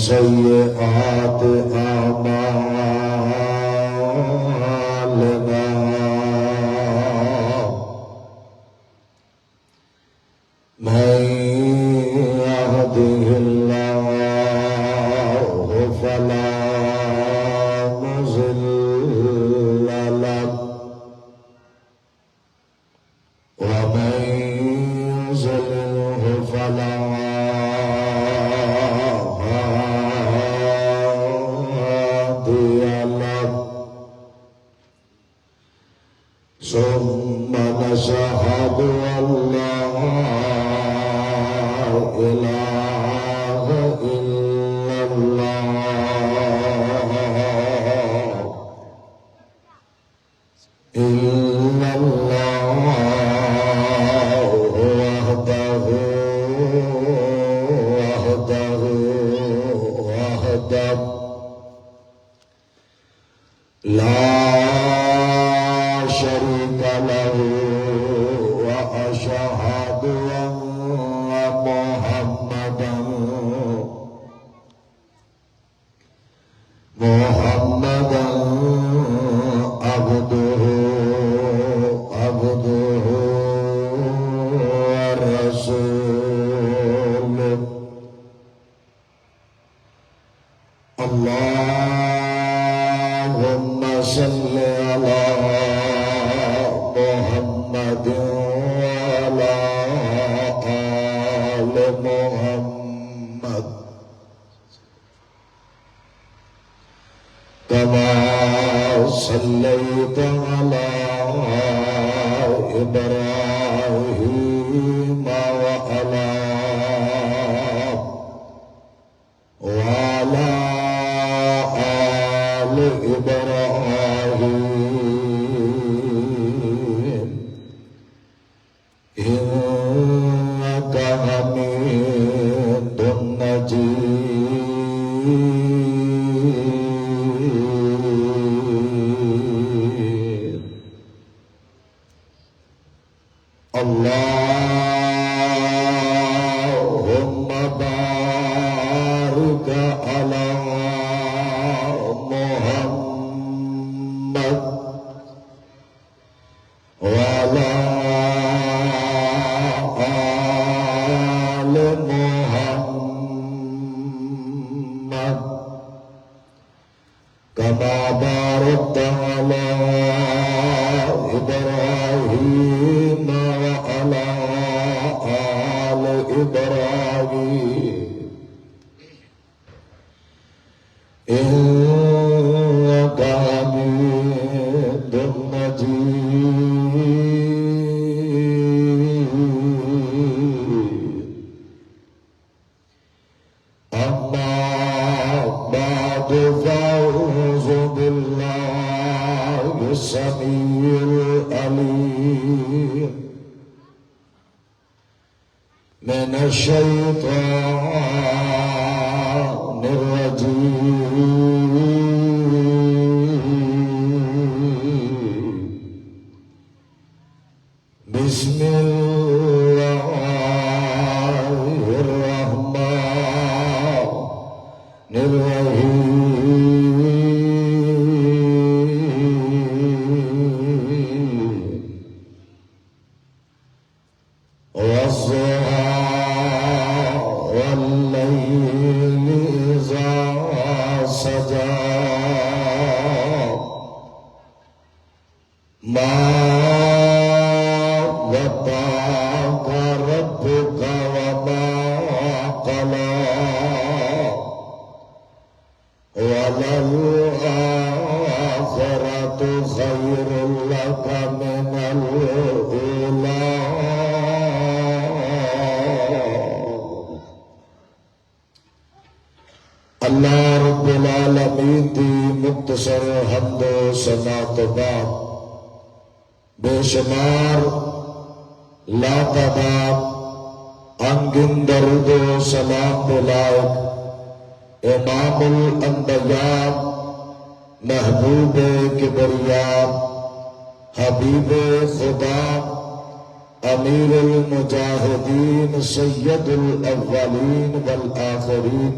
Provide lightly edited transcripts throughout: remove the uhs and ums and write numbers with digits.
سيئات أعمالنا من يهده الله فلا مضل له ومن يضلل فلا هادي له ثم نشهد أن لا إله إلا الله وحده لا شريك له وأشهد أن محمدا عبده ورسوله اللهم صل على محمد وعلى آل محمد كما صليت على إبراهيم وعلى آل إبراهيم إنك حميد مجيد اللهم بارك على محمد وعلى آل محمد كما باركت على إبراهيم وعلى آل إبراهيم إنك حميد مجيد أما بعد فأعوذ بالله السميع العليم من الشيطان الرجيم بسم الله الرحمن الرحيم والضحى والليل إذا سجى ما ودعك ربك وما قلى وللآخرة خير لك من الأولى اللہ رب العالمین دی مختصر حمد و ثنا تو بعد بے شمار لاتعداد انگن درود و سلام دلائق امام الانبیاء محبوب کبریاء حبیب خدا امیر المجاہدین سید الاولین والآخرین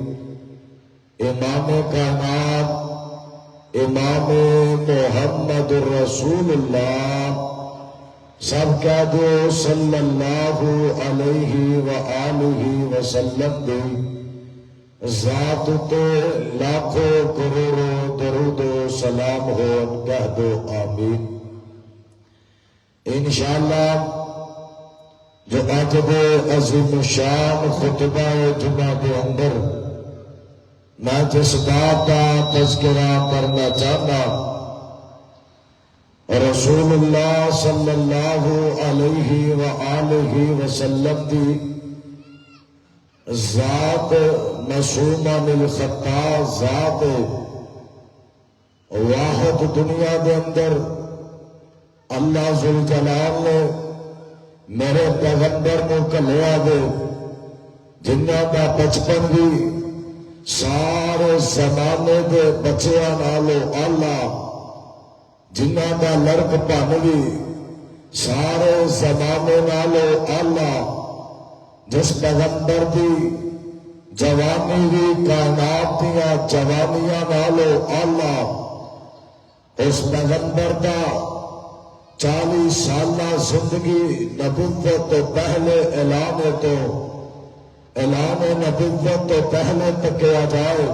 امام کائنات امام محمد رسول اللہ، سب کہہ دو صلی اللہ علیہ وآلہ وسلم دی ذات تے لاکھوں کروڑوں درود و سلام ہو، کہہ دو آمین۔ انشاءاللہ جو آج دے عظیم شان خطبہ جمعہ دے اندر میں جس بات کا تذکرہ کرنا چاہتا، رسول اللہ صلی اللہ علیہ وآلہ وسلم دی ذات معصومہ للخطا، ذات واحد دنیا دے اندر اللہ ذوالجلال نے میرے پیغمبر کو کلیا دے، جنہ دا بچپن بھی سارے زمانے دے بچیاں نالو اللہ، جنہ دا لڑک پن بھی سارے زمانے نالو اللہ، جس پیغمبر دی جوانی بھی کائنات دیا جوانیاں نالو اللہ، اس پیغمبر دا 40 سالہ زندگی نبوت تو پہلے اعلان نبوت تو پہلے تکیا جائے،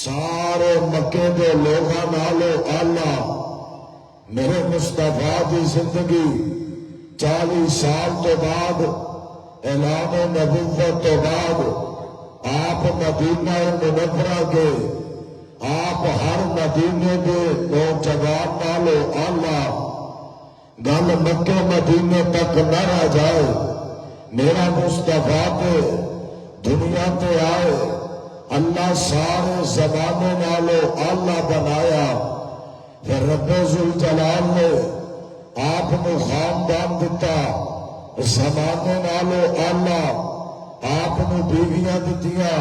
سارے مکے دے لوگاں نالو اللہ میرے مصطفیٰ دی زندگی 40 سال تو بعد اعلان نبوت تو بعد آپ مدینہ منورہ کے، آپ ہر مدینے دے نوجوان نالو اللہ گل مکے مدینے تک نہ رہ جائے، میرا مصطفیٰ تے دنیا تے آئے، اللہ سارے زمانے نالو اللہ بنایا، پھر رب ذوالجلال نے آپ کو خاندان دیتا، زمانے نالو اللہ آپ کو بیویاں دیتیاں،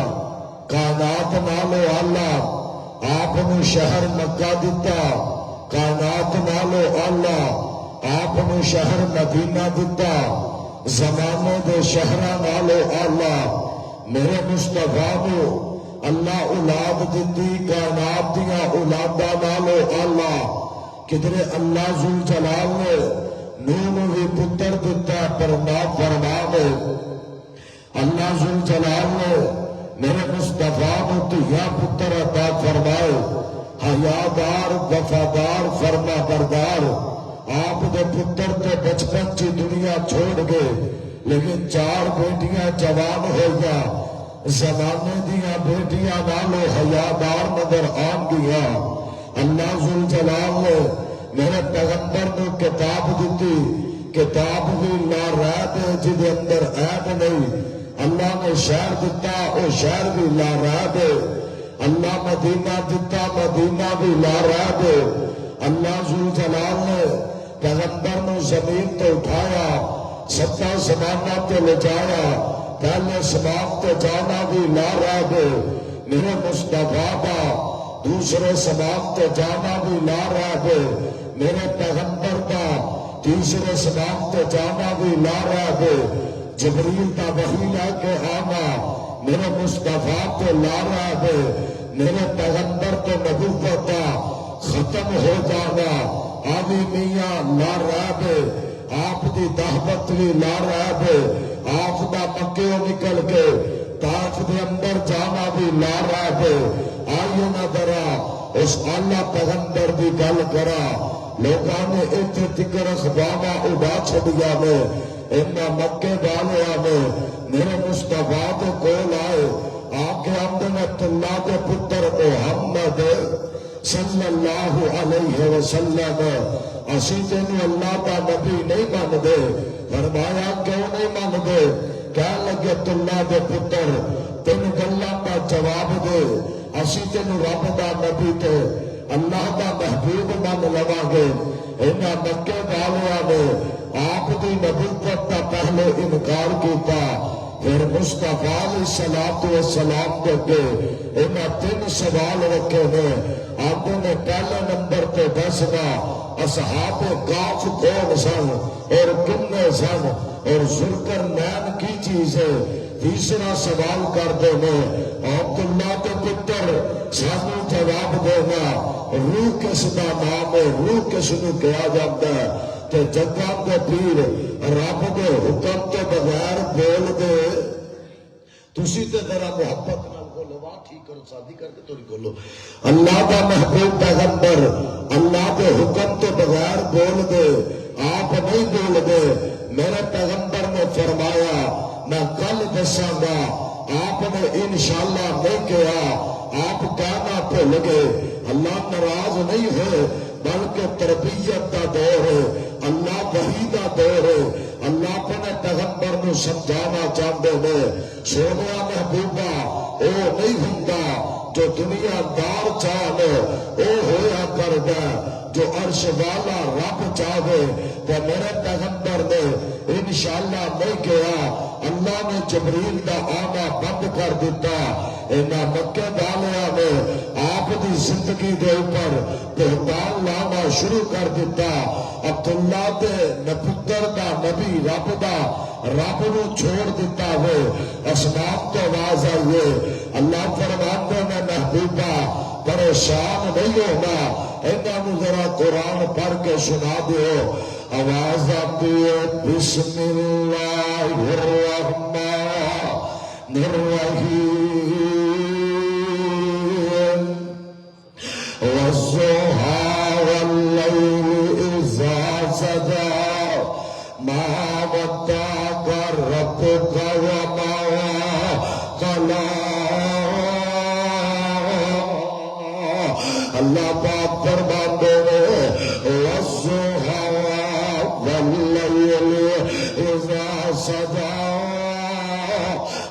کائنات نالو اللہ آپ کو شہر مکہ دیتا، کائنات نالو اللہ آپ کو شہر مدینہ دیتا، زمانے دے شہرہ نالو اللہ میرے مصطفیٰ کو اللہ اولاد دیتی، کائنات دیا اولادہ نالو اللہ، کدھرے اللہ ذوالجلال نے نوح بھی پتر دیتا پر نہ فرمانے، اللہ ذوالجلال نے میرے مصطفیٰ کو تیا پتر عطا فرمائے، حیادار وفادار فرما بردار، آپ دے پتر تے بچپن چی دنیا چھوڑ گئے، لیکن 4 بیٹیاں جوان ہو گیا، زمانے دیا بیٹیاں نالو حیادار نظر آن گیا، اللہ ذوالجلال نے میرے پیغمبر کو کتاب دیتی، کتاب بھی لا ریب ہے جدے اندر عیب نہیں، اللہ نے شہر دیتا او شہر بھی لا ریب ہے، اللہ مدینہ دیتا مدینہ بھی لا ریب ہے، اللہ ذوالجلال نے پیغمبر نے زمین تے اٹھایا، 7 زمانہ تے لے جایا، پہلے سباب تے جانا بھی لا ریب ہے، میرے مصطفیٰ کا دوسرے سباب تے جانا بھی لا ریب ہے، میرے پیغمبر کا تیسرے سباب تے جانا بھی لا ریب ہے، جبریل کا وحی لے کے آنا میرے مصطفیٰ تے لا ریب ہے، میرے پیغمبر تے نبوت ختم ہو جانا آدھی میاں لا ریب ہے، آپ دی دعوت بھی لا ریب ہے، آپ دا مکے نکل کے طائف دے اندر جانا بھی لا ریب ہے، آئیے نہ ذرا اس اللہ پیغمبر دی گل کرا، لوگاں نے اتنے تکر اخبامہ اڑا چھڑیا میں، انہاں مکے والیا میں میرے مصطفیٰ دے کول آئے، آکے عبداللہ اللہ دے پتر محمد صلی اللہ علیہ وسلم، اسی تینوں اللہ کا نبی نہیں مان دے، فرمایا کیوں نہیں مان دے، کہنے لگے اللہ دے پتر تین گلاں کا جواب دے، اسی تینوں رب دا نبی تے اللہ دا محبوب مان لواں گے، انہاں مکے والیا نے آپ دی نبوت کا پہلے انکار کیتا، پھر مصطفیٰ علیہ السلام کے اگے انہاں 3 سوال رکھے نے، آدھے نے پہلے نمبر پہ دسنا اصحاب کاف کون سن اور کنے سن اور ذوالقرنین کی چیز ہے، تیسرا سوال کرتے ہیں عبداللہ کے پتر سانو جواب دینا روح کس دا نام ہے روح کس نو کہا جاتا ہے تے جگہ دے پیر رب دے حکم تو بغیر بول دے تسی تے ذرا محبت نال بولو واہ ٹھیک کرو شادی کر کے تھوڑی بولو اللہ دا محبوب پیغمبر اللہ دے حکم تو بغیر بول دے آپ نہیں بول دے میرے پیغمبر نے فرمایا میں کل دساں گا آپ نے انشاءاللہ نہیں کہا آپ کہنا بھول گئے اللہ ناراض نہیں ہے بلکہ تربیت کا دور ہے اللہ وحی کا دور ہے اللہ اپنے پیغمبر کو سمجھانا چاہتے ہیں سونے محبوبہ او نہیں ہوندا جو دنیا دار چاہے او ہویا کردا جو عرش والا رب چاہے تو میرے پیغمبر نے انشاءاللہ نہیں کہا اللہ نے جبریل کا آنا بند کر دیتا اینا مکے والوں نے آپ دی زندگی دے اوپر بہتان لانا شروع کر دیتا عبداللہ دے پتر دا نبی رب دا رب نو چھوڑ دیتا ہو اسمان تو آواز آئیے اللہ فرماندے میں محبوبہ پریشان نہیں ہونا انہاں نو ذرا قرآن پڑھ کے سنا دیو آواز آتی ہے بسم اللہ الرحمن الرحیم والضحى والليل إذا سجى ما ودعك ربك وما قلى اللہ پاک فرماتے ہیں والضحى والليل إذا سجى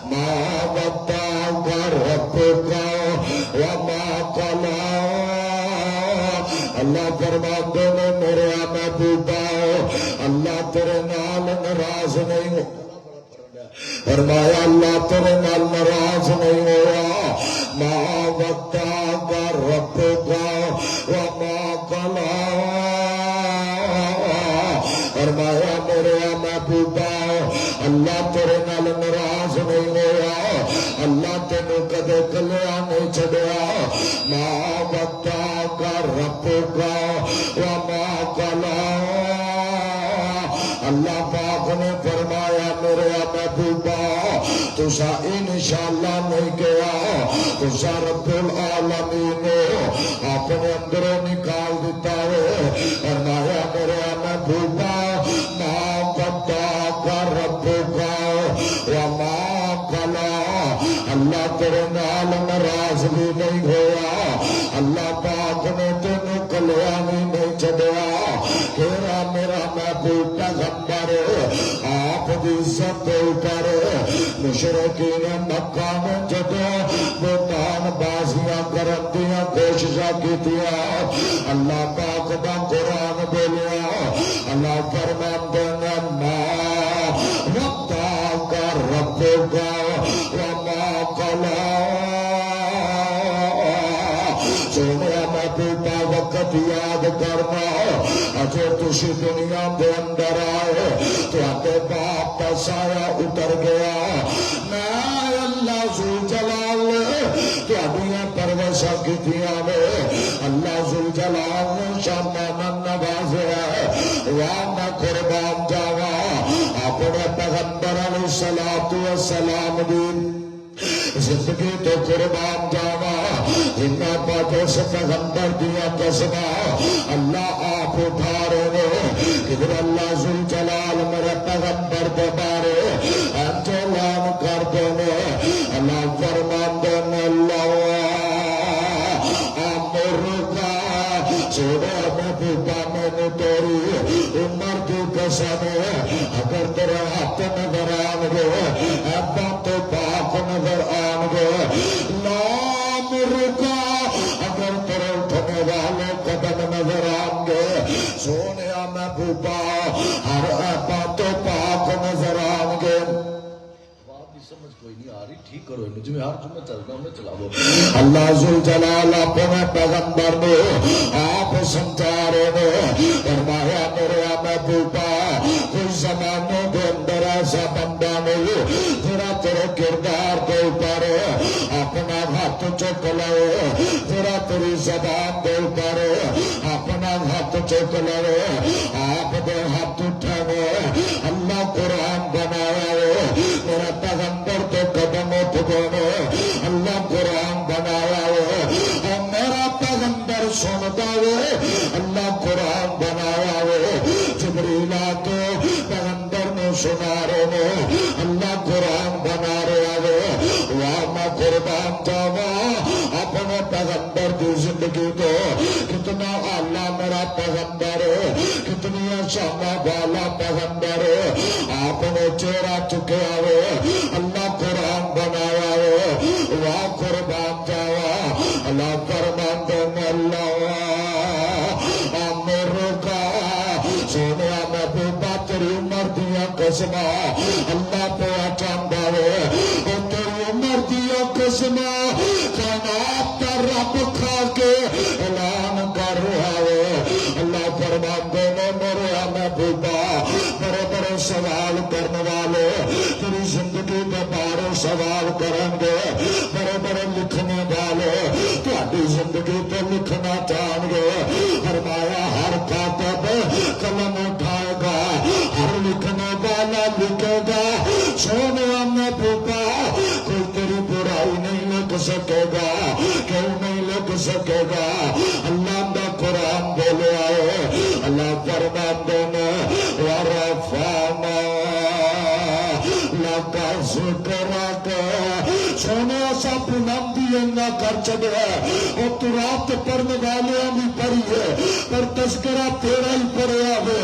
ما ودعك ربك وما قلى اللہ فرماتے ہیں میرے محبوبہ اللہ تیرے نال ناراض نہیں ہو فرمایا اللہ تیرے نال ناراض نہیں ہوا ما ودعک ربک وما قلى فرمایا میرے محبوبہ اللہ تیرے نال ناراض نہیں ہوا اللہ تینوں کدے کلیا نہیں چھڈیا ما ودعک ربک وما قلى اللہ پاک نے فرمایا میرے محبوبہ تسا انشاءاللہ نہیں کہا تسا رب العالمین اپنے اندروں نکال دیتا ہے فرمایا میرے محبوبہ ما ودعک ربک وما قلى اللہ تیرے نال ناراض بھی نہیں ہوا اللہ پاک نے تینوں کلیا نہیں چھڈیا تیرا میرا محبوب پیغمبر آپ دی عزت اوپر مشرکین مکہ میں جدو بہتان بازیاں کرن دیاں کوششاں کیتیاں اللہ پاک دا قرآن بولیا اللہ فرماندے نے ما ودعک ربک وما قلى سونے محبوبہ وقت یاد کرنا اجے تسی دنیا دے اندر آئے تو آتے باپ کا سایہ اتر گیا میں اللہ ذوالجلال تو اڈیاں پروشاں کیتیاں نے اللہ ذوالجلال نے شامانا نوازیا ہے واہ میں قربان جاوا اپنے پیغمبر علیہ السلام دی زندگی تو قربان جاوا جنہ پاک اس پیغمبر دیا قسمہ اللہ آپ اٹھا رہے ہیں ادھر اللہ ذوالجلال میرے پیغمبر دے بارے اعلان کر دینے اللہ فرمان دینے اللہ امرکا سوڑے محبوبہ میں نے تیری عمر کی قسم ہے اگر تیرے ہاتھ نظر آن گے ابا تو پاک نظر آن گے نام رکا اگر تیرے اٹھنے والے قدم نظر آن گے سونے محبوبہ ہر ابا تو پاک نظر آن گے سمجھ کوئی نہیں آ رہی ٹھیک کرو مجھے میں ہر جمعہ چلنا ہوں میں چلا دو اللہ ذوالجلال اپنے پیغمبر نے آپ سمجھا رہے نے فرمایا میرے محبوبہ کوئی زمانے دے اندر ایسا بندہ نہیں جڑا تیرے کردار دے اوپر اپنا ہاتھ چک لے، جڑا تیری زبان دے اوپر اپنا ہاتھ چک لے، آپ دے ہاتھ اٹھے اللہ قرآن بنایا ہے، میرا پیغمبر تو قدم اٹھ گئے، اللہ قرآن بنایا ہے، اور میرا پیغمبر سنتا ہے، اللہ قرآن بنایا ہے، جبریل آتے پیغمبر نے سنا رہے ہیں، اللہ قرآن بنا رہا ہے، واہ میں قربان جاوا اپنے پیغمبر کی زندگی تو، کتنا اعلیٰ میرا پیغمبر ہے، کتنی شانہ والا پیغمبر ہے، آپ نے چہرہ چکیا ہے، اللہ قرآن بنایا ہے، واہ قربان جاوا اللہ فرمان دے اللہ میرے کا سونے محبوبہ تیری عمر دیا قسمہ اللہ پہ چاہتا ہے، اور تیری عمر دیا قسمہ کائنات کا رب کھا کے اعلان کر رہا ہے، اللہ فرمان دے میرے محبوبہ بڑے بڑے سوال کرنے والے تیری زندگی کے بارے سوال کریں گے، بڑے بڑے لکھنے والے تہاڈی زندگی پہ لکھنا چاہیں گے، فرمایا ہر کاتب قلم اٹھائے گا، ہر لکھنے والا لکھے گا، سونے محبوبہ کوئی تیری برائی نہیں لکھ سکے گا، کیوں نہیں لکھ سکے گا، اللہ دا قرآن بولے آئے، اللہ فرمان دینا ورفعنا لکا ذکرک سونے ایسا بلندی انگا کر چڑھا اور تو رات پڑھنے والے بھی پڑھی ہے پر تذکرہ تیرا ہی پڑھیا ہے،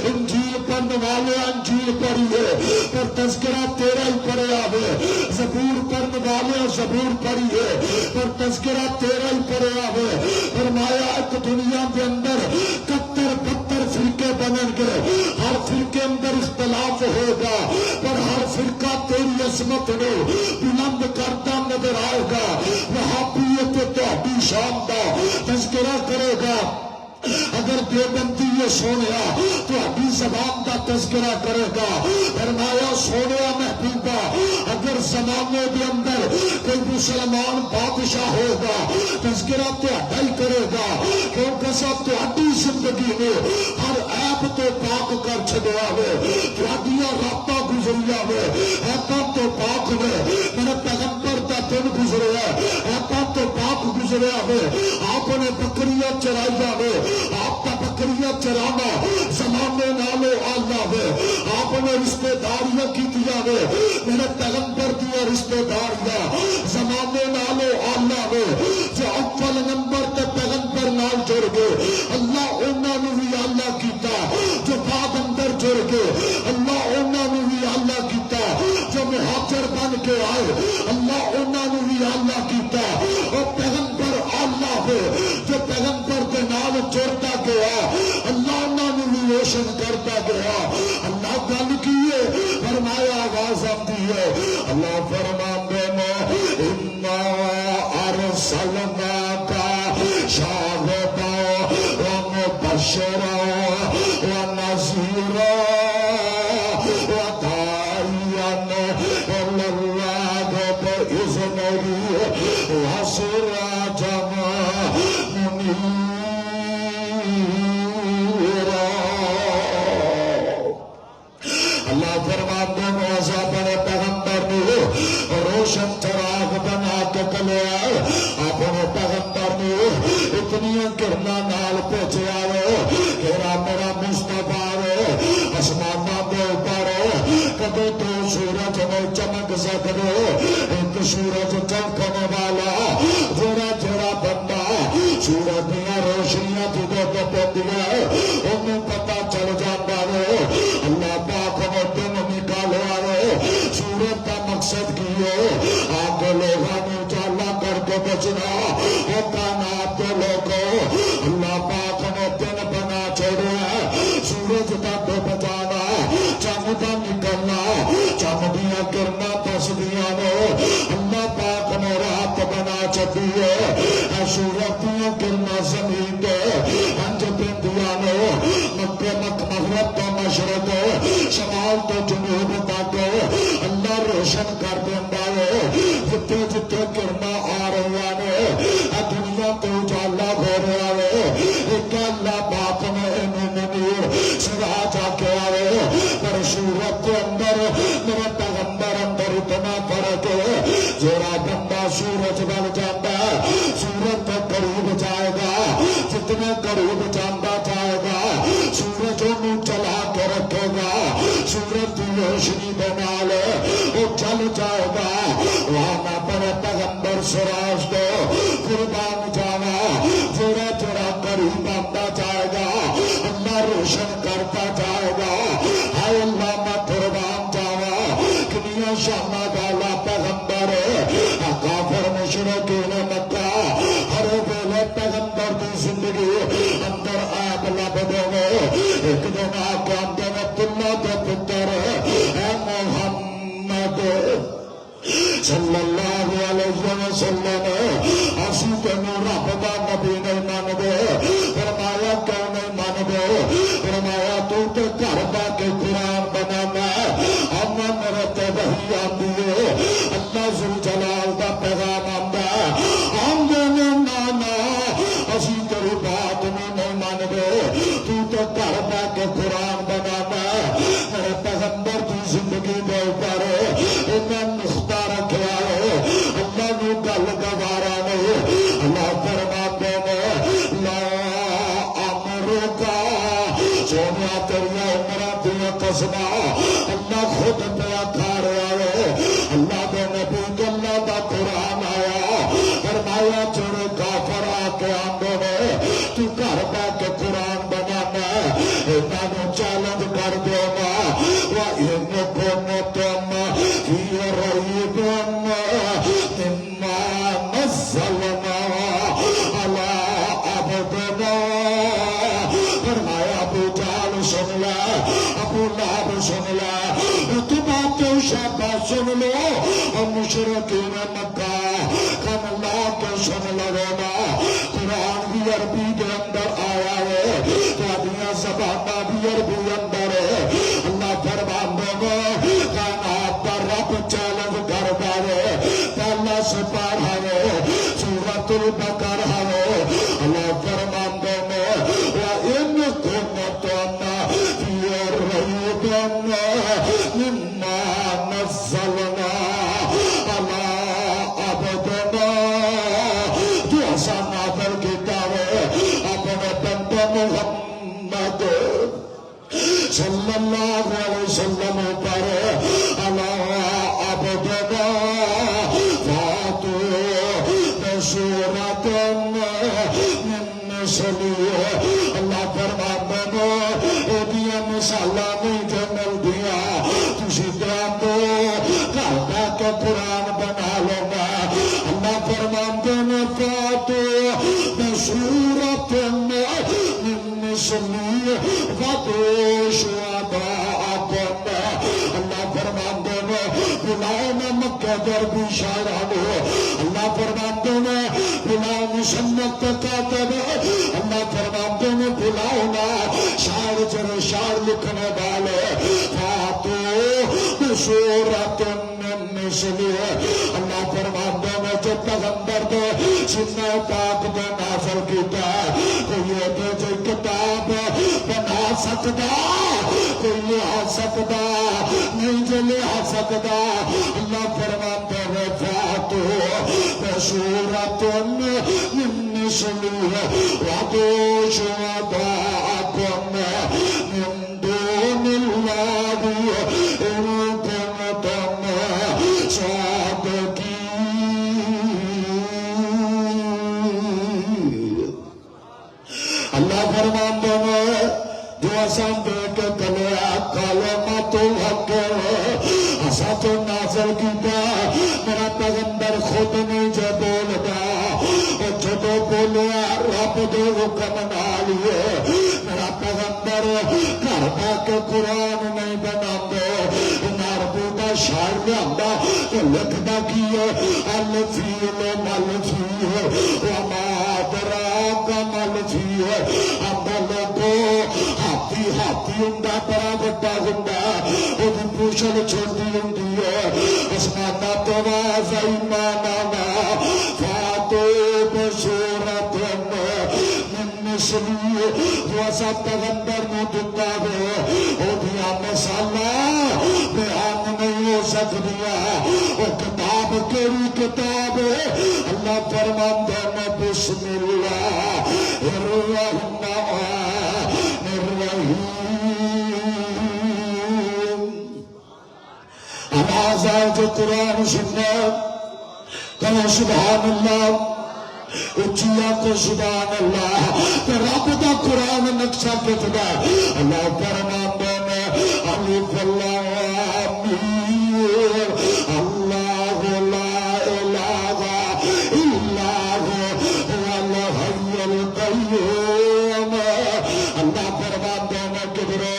انجیل پڑھنے والے انجیل پڑھی ہے پر تذکرہ تیرا ہی پڑھیا ہے، زبور پڑھنے والے زبور پڑھی ہے پر تذکرہ تیرا ہی پڑھیا ہے، فرمایا ایک دنیا کے اندر 71 فرقے بنیں گے، ہر فرقے اندر اختلاف ہوگا پر ہر فرقہ تیری عظمت نے بلند کرتا نظر آئے گا، وہابیت تہاڈی شان دا تذکرہ کرے گا، اگر دیوبندی یہ سونیا تو ابھی زبان کا تذکرہ کرے گا، فرمایا سونیا محبوبہ اگر زمانے کے اندر کوئی مسلمان بادشاہ ہوگا تذکرہ تہاڈا ہی کرے گا، کیونکہ سب تہاڈی زندگی میں ہر عیب تو پاک کر چھڈیا ہے، تہاڈیاں راتاں گزریاں نے عیباں تو پاک نے، میرے پیغمبر دا دن گزریا عیباں تو پاک گزریا ہے، آپ نے بکریاں چرائیاں نے، آپ کا بکریاں چرانا زمانے نالو آلہ ہے، آپ نے رشتہ داریاں کی دیا ہے، میرے پیغمبر دیا رشتہ داریاں زمانے نالو آلہ ہے، جو اول نمبر تے پیغمبر نال جڑ گئے اللہ انہاں نوں بھی اللہ کیتا، جو بعد اندر جڑ گئے اللہ انہاں نوں بھی اللہ کیتا، جو مہاجر بن کے آئے اللہ انہاں نوں بھی اللہ کیتا، اور پیغمبر اللہ ہے جو پیغمبر کے نال جڑتا گیا اللہ انہاں نوں بھی روشن کرتا گیا، اللہ گل کیے فرمایا آواز آتی ہے، اللہ فرماندے نے انا ارسلناک شاہدا ومبشرا ونذیرا وداعیا الی اللہ بإذنہ وسراجا منیرا، اللہ فرماتے ہیں ایسا بڑے پیغمبر نے روشن چراغ بنا کے کلیا، اپنے پیغمبر نے اتنی کرنا نال پہنچیا کہ میرا مصطفیٰ آسمانہ دے اوپر کدے تو سورج میں چمک سکتے، ایک سورج چمکنے والا جڑا جڑا بندہ سورج دیا روشنیاں جدے تو پہنچیا انہوں پتہ چل جاتا ہے، اللہ پاک نے دن نکالیا ہے، سورج کا مقصد کی ہے آگے لوگوں نے اجالا کر کے بچنا، وہ کائنات کے لوگوں اللہ پاک نے دن بنا چھوڑا ہے، سورج تک بچانا، چند کا نکلنا، چند دیا کرنا دس دیا نے اللہ پاک نے رات بنا چکی ہے، سورج دیا کرنا زمین دے انج پہ دیا نے مکہ مغرب کا مشرق شمال تو جنوب تک اللہ روشن کر دینا ہے جتنے جتنے کرنا آ رہی نے دنیا تو اجالا ہو رہا ہے ایک اللہ باپ نے انہیں منیر سرا جا کے آئے پر صورت کے اندر میرے پیغمبر اندر اتنا فرق ہے جوڑا بندہ سورج بن جاتا ہے سورج کے قریب جائے گا جتنے قریب جانا جائے گا سورج انہوں چلا کے رکھے گا سورج کی روشنی بنا لے وہ چل جائے گا وہاں نہ پر پیغمبر سراج دو قربان جانا جڑا جڑا قریب آتا جائے گا اللہ روشن کرتا جائے گا ہائے اللہ میں قربان جانا کنیا شانہ والا پیغمبر کافر مشرکین مکہ ہر ویلے پیغمبر کی زندگی اندر عیب لب دے ایک دن آ کے اندر عبداللہ کے پتر اے محمد صلی اللہ علیہ وسلم اسی تینوں رب دا نبی نہیں مان دے فرمایا کیوں نہیں مان دے فرمایا تو تے گھر با کے قرآن بنانا اما میرے تے وحی آندی ہے اللہ ذوالجلال دا پیغام آندا آندے نے نانا اسی تیری بات نہیں مان دے تو تے گھر با کے قرآن بنانا میرے پیغمبر کی زندگی دے اوپر انہیں نقطہ رکھا ہے اللہ نے گل گوارا نہیں اللہ فرماتے ہیں لا امرکا سونیا تیریا عمرہ دیا قسمہ اللہ خود پیا کھا رہا ہے اللہ دے نبی کے اللہ دا قرآن آیا فرمایا جڑے کافر آ کے آندے نے تو گھر بہ کے قرآن بنانا انہاں نوں چیلنج کر دے گا وَإِنْ كُنْتُمْ فِي رَيْبٍ مِّمَّا نَزَّلْنَا عَلَىٰ عَبْدِنَا فرمایا ابو جہل سن لے ابو لہب سن لے اتبا تو شہبہ سن لو اور مشرکین مکہ کم لا کے سن لگونا قرآن بھی عربی کے اندر آیا ہے تو زبانہ بھی عربی اندر ہے اللہ فرماندے گا کائنات پر رب چیلنج کر دے پہلا سپارہ ہے سورۃ البقرہ ہے اللہ فرماندے گا وَإِنْ كُنْتُمْ فِي رَيْبٍ مِّمَّا نَزَّلْنَا عَلَىٰ عَبْدِنَا جو ایسا نازل کیتا ہے اپنے بندے محمد صلی اللہ علیہ وسلم پر عَلَىٰ عَبْدِنَا فَاتُوا بِسُورَةٍ مِّن مِّثْلِهِ اللہ فرماتے ہیں ایدیاں مثالاں نہیں جو مل دیا تسی دعا تو گھر بہ کے قرآن بنا لو گا اللہ فرماتے ہیں فَاتُوا بِسُورَةٍ مِّن مِّثْلِهِ وَادْعُوا شُهَدَاءَكُمْ اللہ فرماتے ہیں بلاؤ نہ مکہ در بھی شاعران ہو اللہ فرماتے ہیں بلاؤ مسنت کاتب اللہ فرماتے ہیں بلاؤ نہ شاعر جرے شاعر لکھنے والے فاتو بسورت من مثلہ اللہ فرماتے ہیں جو پیغمبر دے سنہ پاک دے نازل کیتا کوئی یہ جو کتاب بنا سکتا کوئی لہا سکتا نہیں جو لہا سکتا اللہ فرماتے ہیں فاتو بسورت من مثلہ وَادْعُوا شُهَدَاءَكُمْ مِن دُونِ اللَّهِ إِن كُنتُمْ صَادِقِينَ اللہ فرماتے ہیں جو اساں دے کے کلیا کلمۃ الحق اساں تو نازل کیتا میرا پیغمبر خود نہیں جو بولدا جب بولیا رب دے حکم نالیے میرا پیغمبر گھر بہ کے قرآن نہیں بناندے عربی دا شاعر لیا تو لکھدا کی ہے الفیل ملفی وما دراک ملفی عمل کو ہاتھی ہوندا بڑا وڈا ہوندا او دی پوچھل چھوٹی ہوندی ہے اسمانہ تو آواز آئی مانا فاتو بصورت من مثلی وہ سب پیغمبر نو دتا ہے او دیا مثالہ بیان نہیں ہو سکدیاں او کتاب کیڑی کتاب ہے اللہ فرماندا ہے بسم اللہ الرحمن الرحیم آواز آئے جو قرآن سننا کہو سبحان اللہ اچھیا کو سبحان اللہ کہ رب دا قرآن نقشہ کتنا اللہ فرماندے میں الف لام میم اللہ لا الہ الا هو الحی القیوم اللہ فرماندے میں کدرے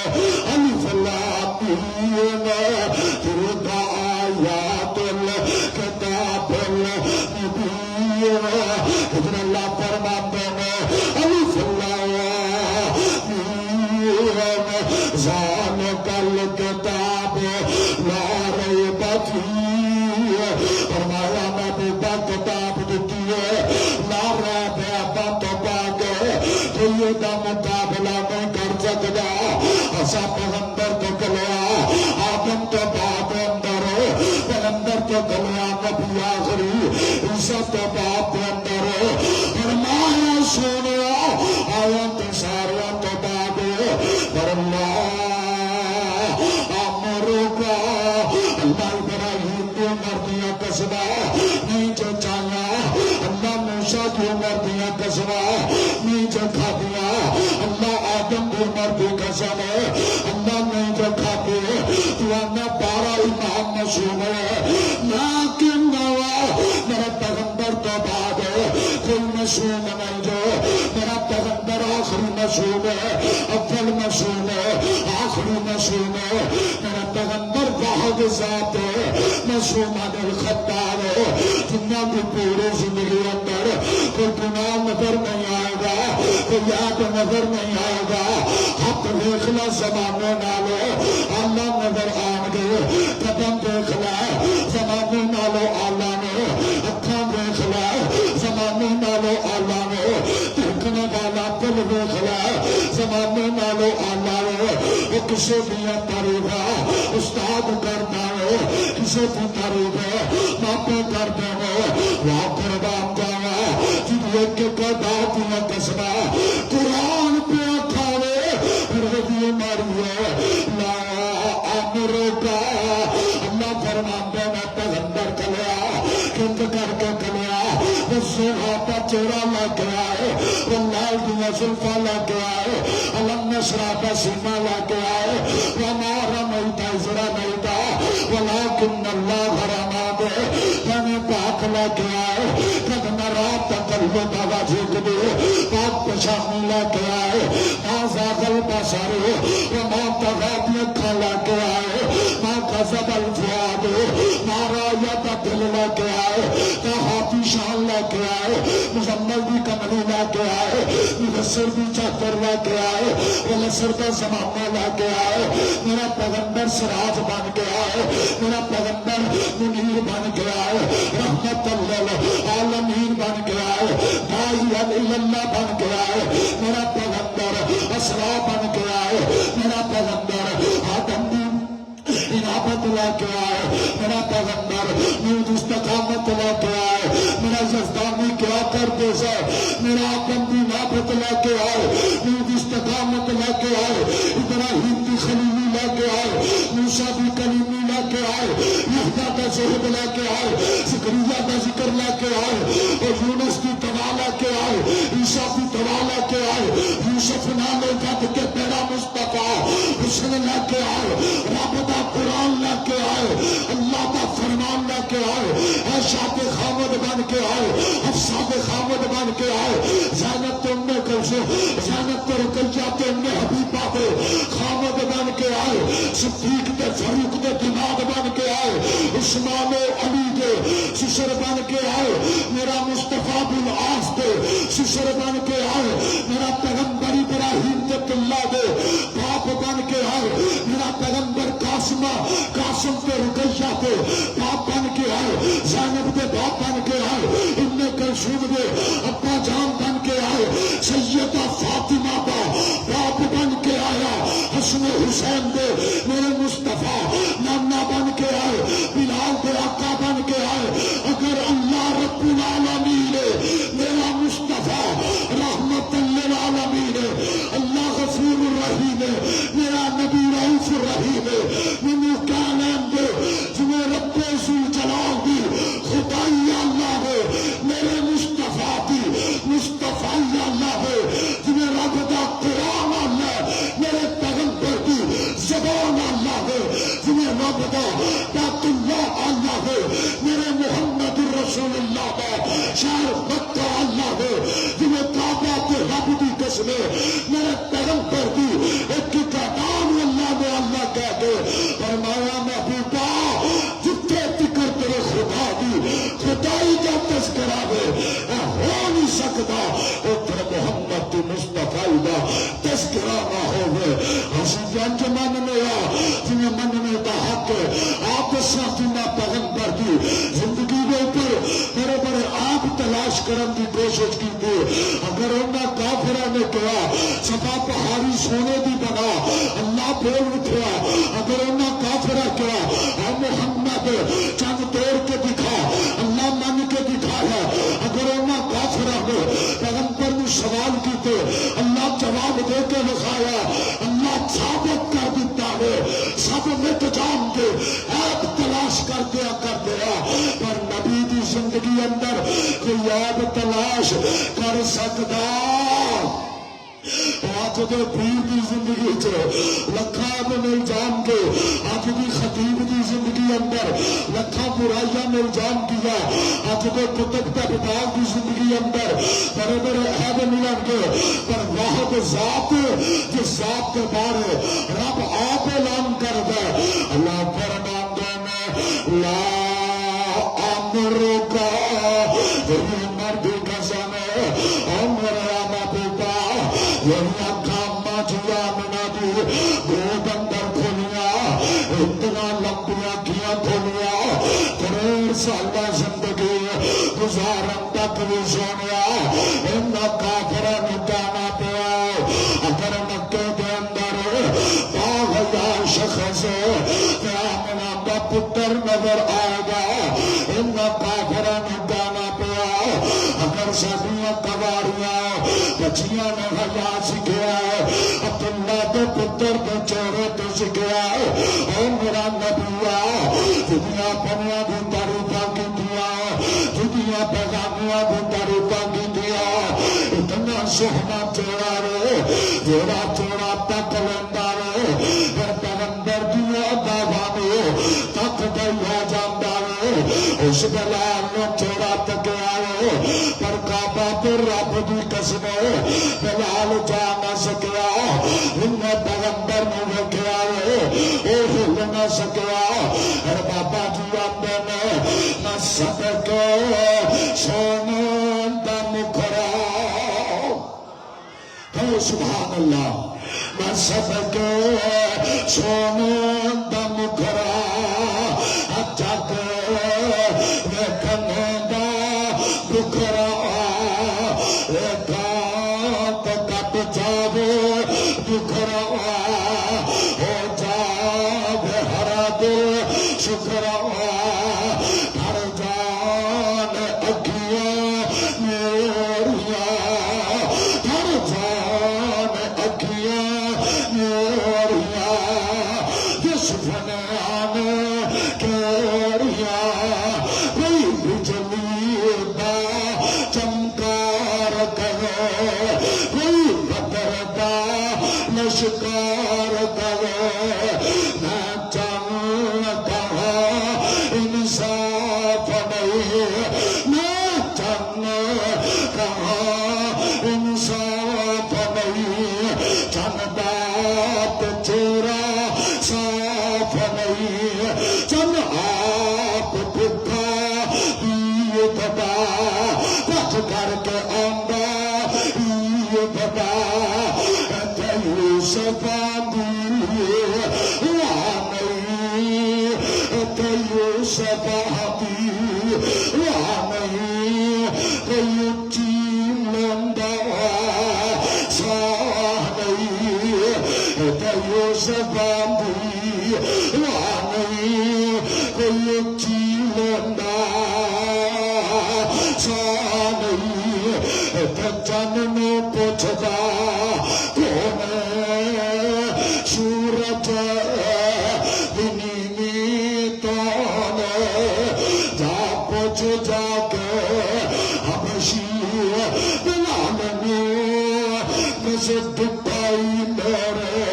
الف لام میم تلک آیات الکتاب المبین ادھر اللہ فرماتے ہیں الف لام میم ذالک الکتاب لا ریب فیہ فرمایا میں بیٹا کتاب دیتی ہے لا ریب بات باغ تو یہ دا مقابلہ نہیں کر سکتا ایسا پیغمبر تو کلیا آدم تو باپ اندر پیغمبر تو کلیا نبی آخری عیسیٰ تو باپ اندر فرمایا سونے آیا تو سارا تو بعد فرمایا امرو کا اللہ ابراہیم کی عمر دیا قصبہ نہیں جو چاہیا اللہ موسیٰ کی عمر دیا قصبہ نہیں جو کھا دیا اللہ آدم کی عمر دی قسم ہے اللہ نہیں جو کھاتے تو انہیں 12 امام مشہور ہے لیکن میرا پیغمبر تو بعد کوئی مشہور نہیں جو میرا پیغمبر آخری مشہور ہے اول مشہور ہے آخری مشہور ہے میرا پیغمبر واحد ذات ہے مشہور الخطار ہے جنہ کی پوری زندگی اندر کوئی گناہ نظر نہیں آئے گا کوئی یاد نظر نہیں آئے گا حق دیکھنا زمانے نالو اللہ نظر آن گے قدم دیکھنا زمانے نالو اللہ نے اکھاں دیکھنا زمانے نالو اللہ نے دیکھنے والا دل دیکھنا زمانے نالو اللہ نے وہ کسی بھی تعریف استاد کرتا ہے کسی بھی تعریف ماپے کرتے ہیں وہ قربان جانا جب ایک دیا قسمہ قرآن پہ کھاوے رضی ماری ہے لا امر کا اللہ فرماندے میں پیغمبر کلیا کند کر کے کلیا وہ سوہا پا چہرہ لگ آئے وہ لال دیا زلفہ لگ آئے علم نشرہ پا سینہ لگ آئے وہ نارا مہتا ازرا مہتا ولیکن اللہ فرماندے میں پاک لگ آئے قدم رات تقلب دعویٰ جھوک دے پاک پشانی لگ آئے ماں زاغل بسر وماں تغابی اکھا لگ آئے ماں قذب الفیاد ماں رایت دل لگ آئے ماں حافی شان لگ آئے مزمل بھی کملی لگ آئے مبصر بھی چاکر لگ آئے ولسر کا زمانہ لگ آئے میرا پیغمبر سراج بن گیا ہے میرا پیغمبر منیر بن گیا ہے رحمت للعالمین بن گیا ہے دائی اللہ بن گیا ہے میرا پیغمبر اسرا بن گیا ہے میرا پیغمبر آدم بھی انابت لے کے آئے میرا پیغمبر نیوز استقامت لے کے آئے میرا یزدانی کیا کرتے سے میرا آدم بھی انابت لے کے آئے نیوز استقامت لے کے آئے ابراہیم بھی خلیلی لے کے آئے موسیٰ بھی کلیمی لے کے آئے یحییٰ کا زہد لے کے آئے زکریا کا ذکر لے کے آئے اور یونس کی دعا لے کے آئے عیسیٰ کی دعا لے کے آئے یوسف نامے قد کے پیرا مصطفیٰ حسن لے کے آئے رب دا قرآن لے کے آئے اللہ دا فرمان لے کے آئے عائشہ خامد بن کے آئے حفصہ خامد بن کے آئے زینب تم نے کلشو زینب تو رکلجہ تم نے حبیبہ دے خامد بن کے آئے صدیق دے فاروق دے دماغ بن کے آئے عثمان و علی دے سسر بن کے آئے میرا مصطفیٰ بن عاص دے سسر بن کے آئے میرا پیغمبر ابراہیم دے اللہ دے باپ بن کے قاسم تے رقیہ تے باپ بن کے آئے، زینب دے باپ بن کے آئے، ام کلثوم دے ابا جان بن کے آئے، سیدہ فاطمہ دا باپ بن کے آیا، حسن حسین دے میرے مصطفیٰ نانا بن کے آئے، بلال دے آقا بن کے آئے۔ اگر اللہ رب العالمین میرا مصطفیٰ رحمت للعالمین، اللہ غفور الرحیم، میرا نبی رؤوف الرحیم، منو کہنیں دے جنہیں رب ذوالجلال دی خدائی اللہ ہے، میرے مصطفیٰ دی مصطفیٰ اللہ ہے، جنہیں رب دا قرآن اللہ، میرے پیغمبر دی زبان اللہ ہے، جنہیں رب دا بیت اللہ اللہ ہے، میرے محمد رسول اللہ دا شہر مکہ اللہ ہے، جنہیں کعبہ کے رب دی قسم میرے پیغمبر دی ایک کتاب اللہ نے اللہ کہہ کے فرمایا محبوبہ جتنے تکر تیرے خدا دی خدائی کا تذکرہ ہے ہو نہیں سکتا اتر محمد دی مصطفیٰ دا تذکرہ نہ ہوئے۔ ہسی جنج مننے جنہیں مننے دا حق آپ ساتھینا پیغمبر دی زندگی دے اوپر بڑے بڑے آپ تلاش کرن دی کوشش کی تھی، اگر انہاں کافرہ نے کہا صفا پہاڑی سونے دی بنا اللہ بول اٹھیا، اگر انہاں کافرہ کہا اے محمد چند توڑ کے دکھا اللہ من کے دکھایا، اگر انہاں کافرہ نے پیغمبر نے سوال کیتے اللہ جواب دے کے دکھایا، اللہ ثابت کر دیتا ہے سب مٹ جان کے ایپ تلاش کر دیا پر نبی دی زندگی اندر کوئی ایپ تلاش کر سکتا۔ آج دے پیر دی زندگی چ لکھاں مل جان کے آج دی خطیب دی زندگی اندر لکھاں برائیاں مل جان کیا، آج دے کتب تبدال دی زندگی اندر بڑے بڑے عیب ملن گے، پر واحد ذات جس ذات کے بارے رب آپ اعلان کر دے، اللہ فرماندے میں لا امرکا مرد قسم عمر محبوبہ یہی اکھاں جیا منا دی گود اندر کھولیا، اتنا لمبیاں کیا کھولیا، 3 سالہ زندگی گزارن تک بھی سونیا، انہاں کافرہ نکانا پیا۔ اگر مکے دے اندر باغ یا شخص آمنہ دا پتر نظر آئے گا، انہاں کافرہ نکانا پیا۔ اگر سبیاں کواریاں بچیاں نے حیا سکھیا ہے، عبداللہ دے پتر دے چہرے تو سکھیا ہے، اے میرا نبیہ دنیا بنیا بھی تعریفاں کی دیا، دنیا پیغامیاں بھی تعریفاں کی دیا، اتنا سوہنا چہرہ رے جوڑا چوڑا تک لیندہ رے، پھر پیغمبر دیا دعوانو تک دیا جاندہ رے، اس بلال نے چوڑا تک آئے پر کعبہ پر رب دی قسم بلال جا نہ سکیا، انہیں پیغمبر نے وکھیا ہے او ہل نہ سکیا، اور بابا جی آندے نے نہ صدق سونے دا مکھرا، تو سبحان اللہ، نہ صدق سونے دا مکھرا جگ ویکھنے دا بکھرا کٹ جاوے بکھرا ہو جاوے ہر دل شکرا، ہر جان اکھیاں میریاں، ہر جان اکھیاں میریاں، جس فنان کیریاں کوئی بجلی دا چمکار کرے، کوئی بدر دا لشکار کرے، میں چن کہا انصاف نہیں، میں چن کہا انصاف نہیں، چن بات چورا صاف نہیں، چن آپ بھکا عید دا پچ کر کے آندا عید دا یوسف آندی نہیں صفاتی وانی قیوچی لندا سانی تیو صفاتی وانی قیوچی لندا سانی تجنن پوچھتا کون صورت جا کے حبشی بلال نے مجھے دکھائی میرے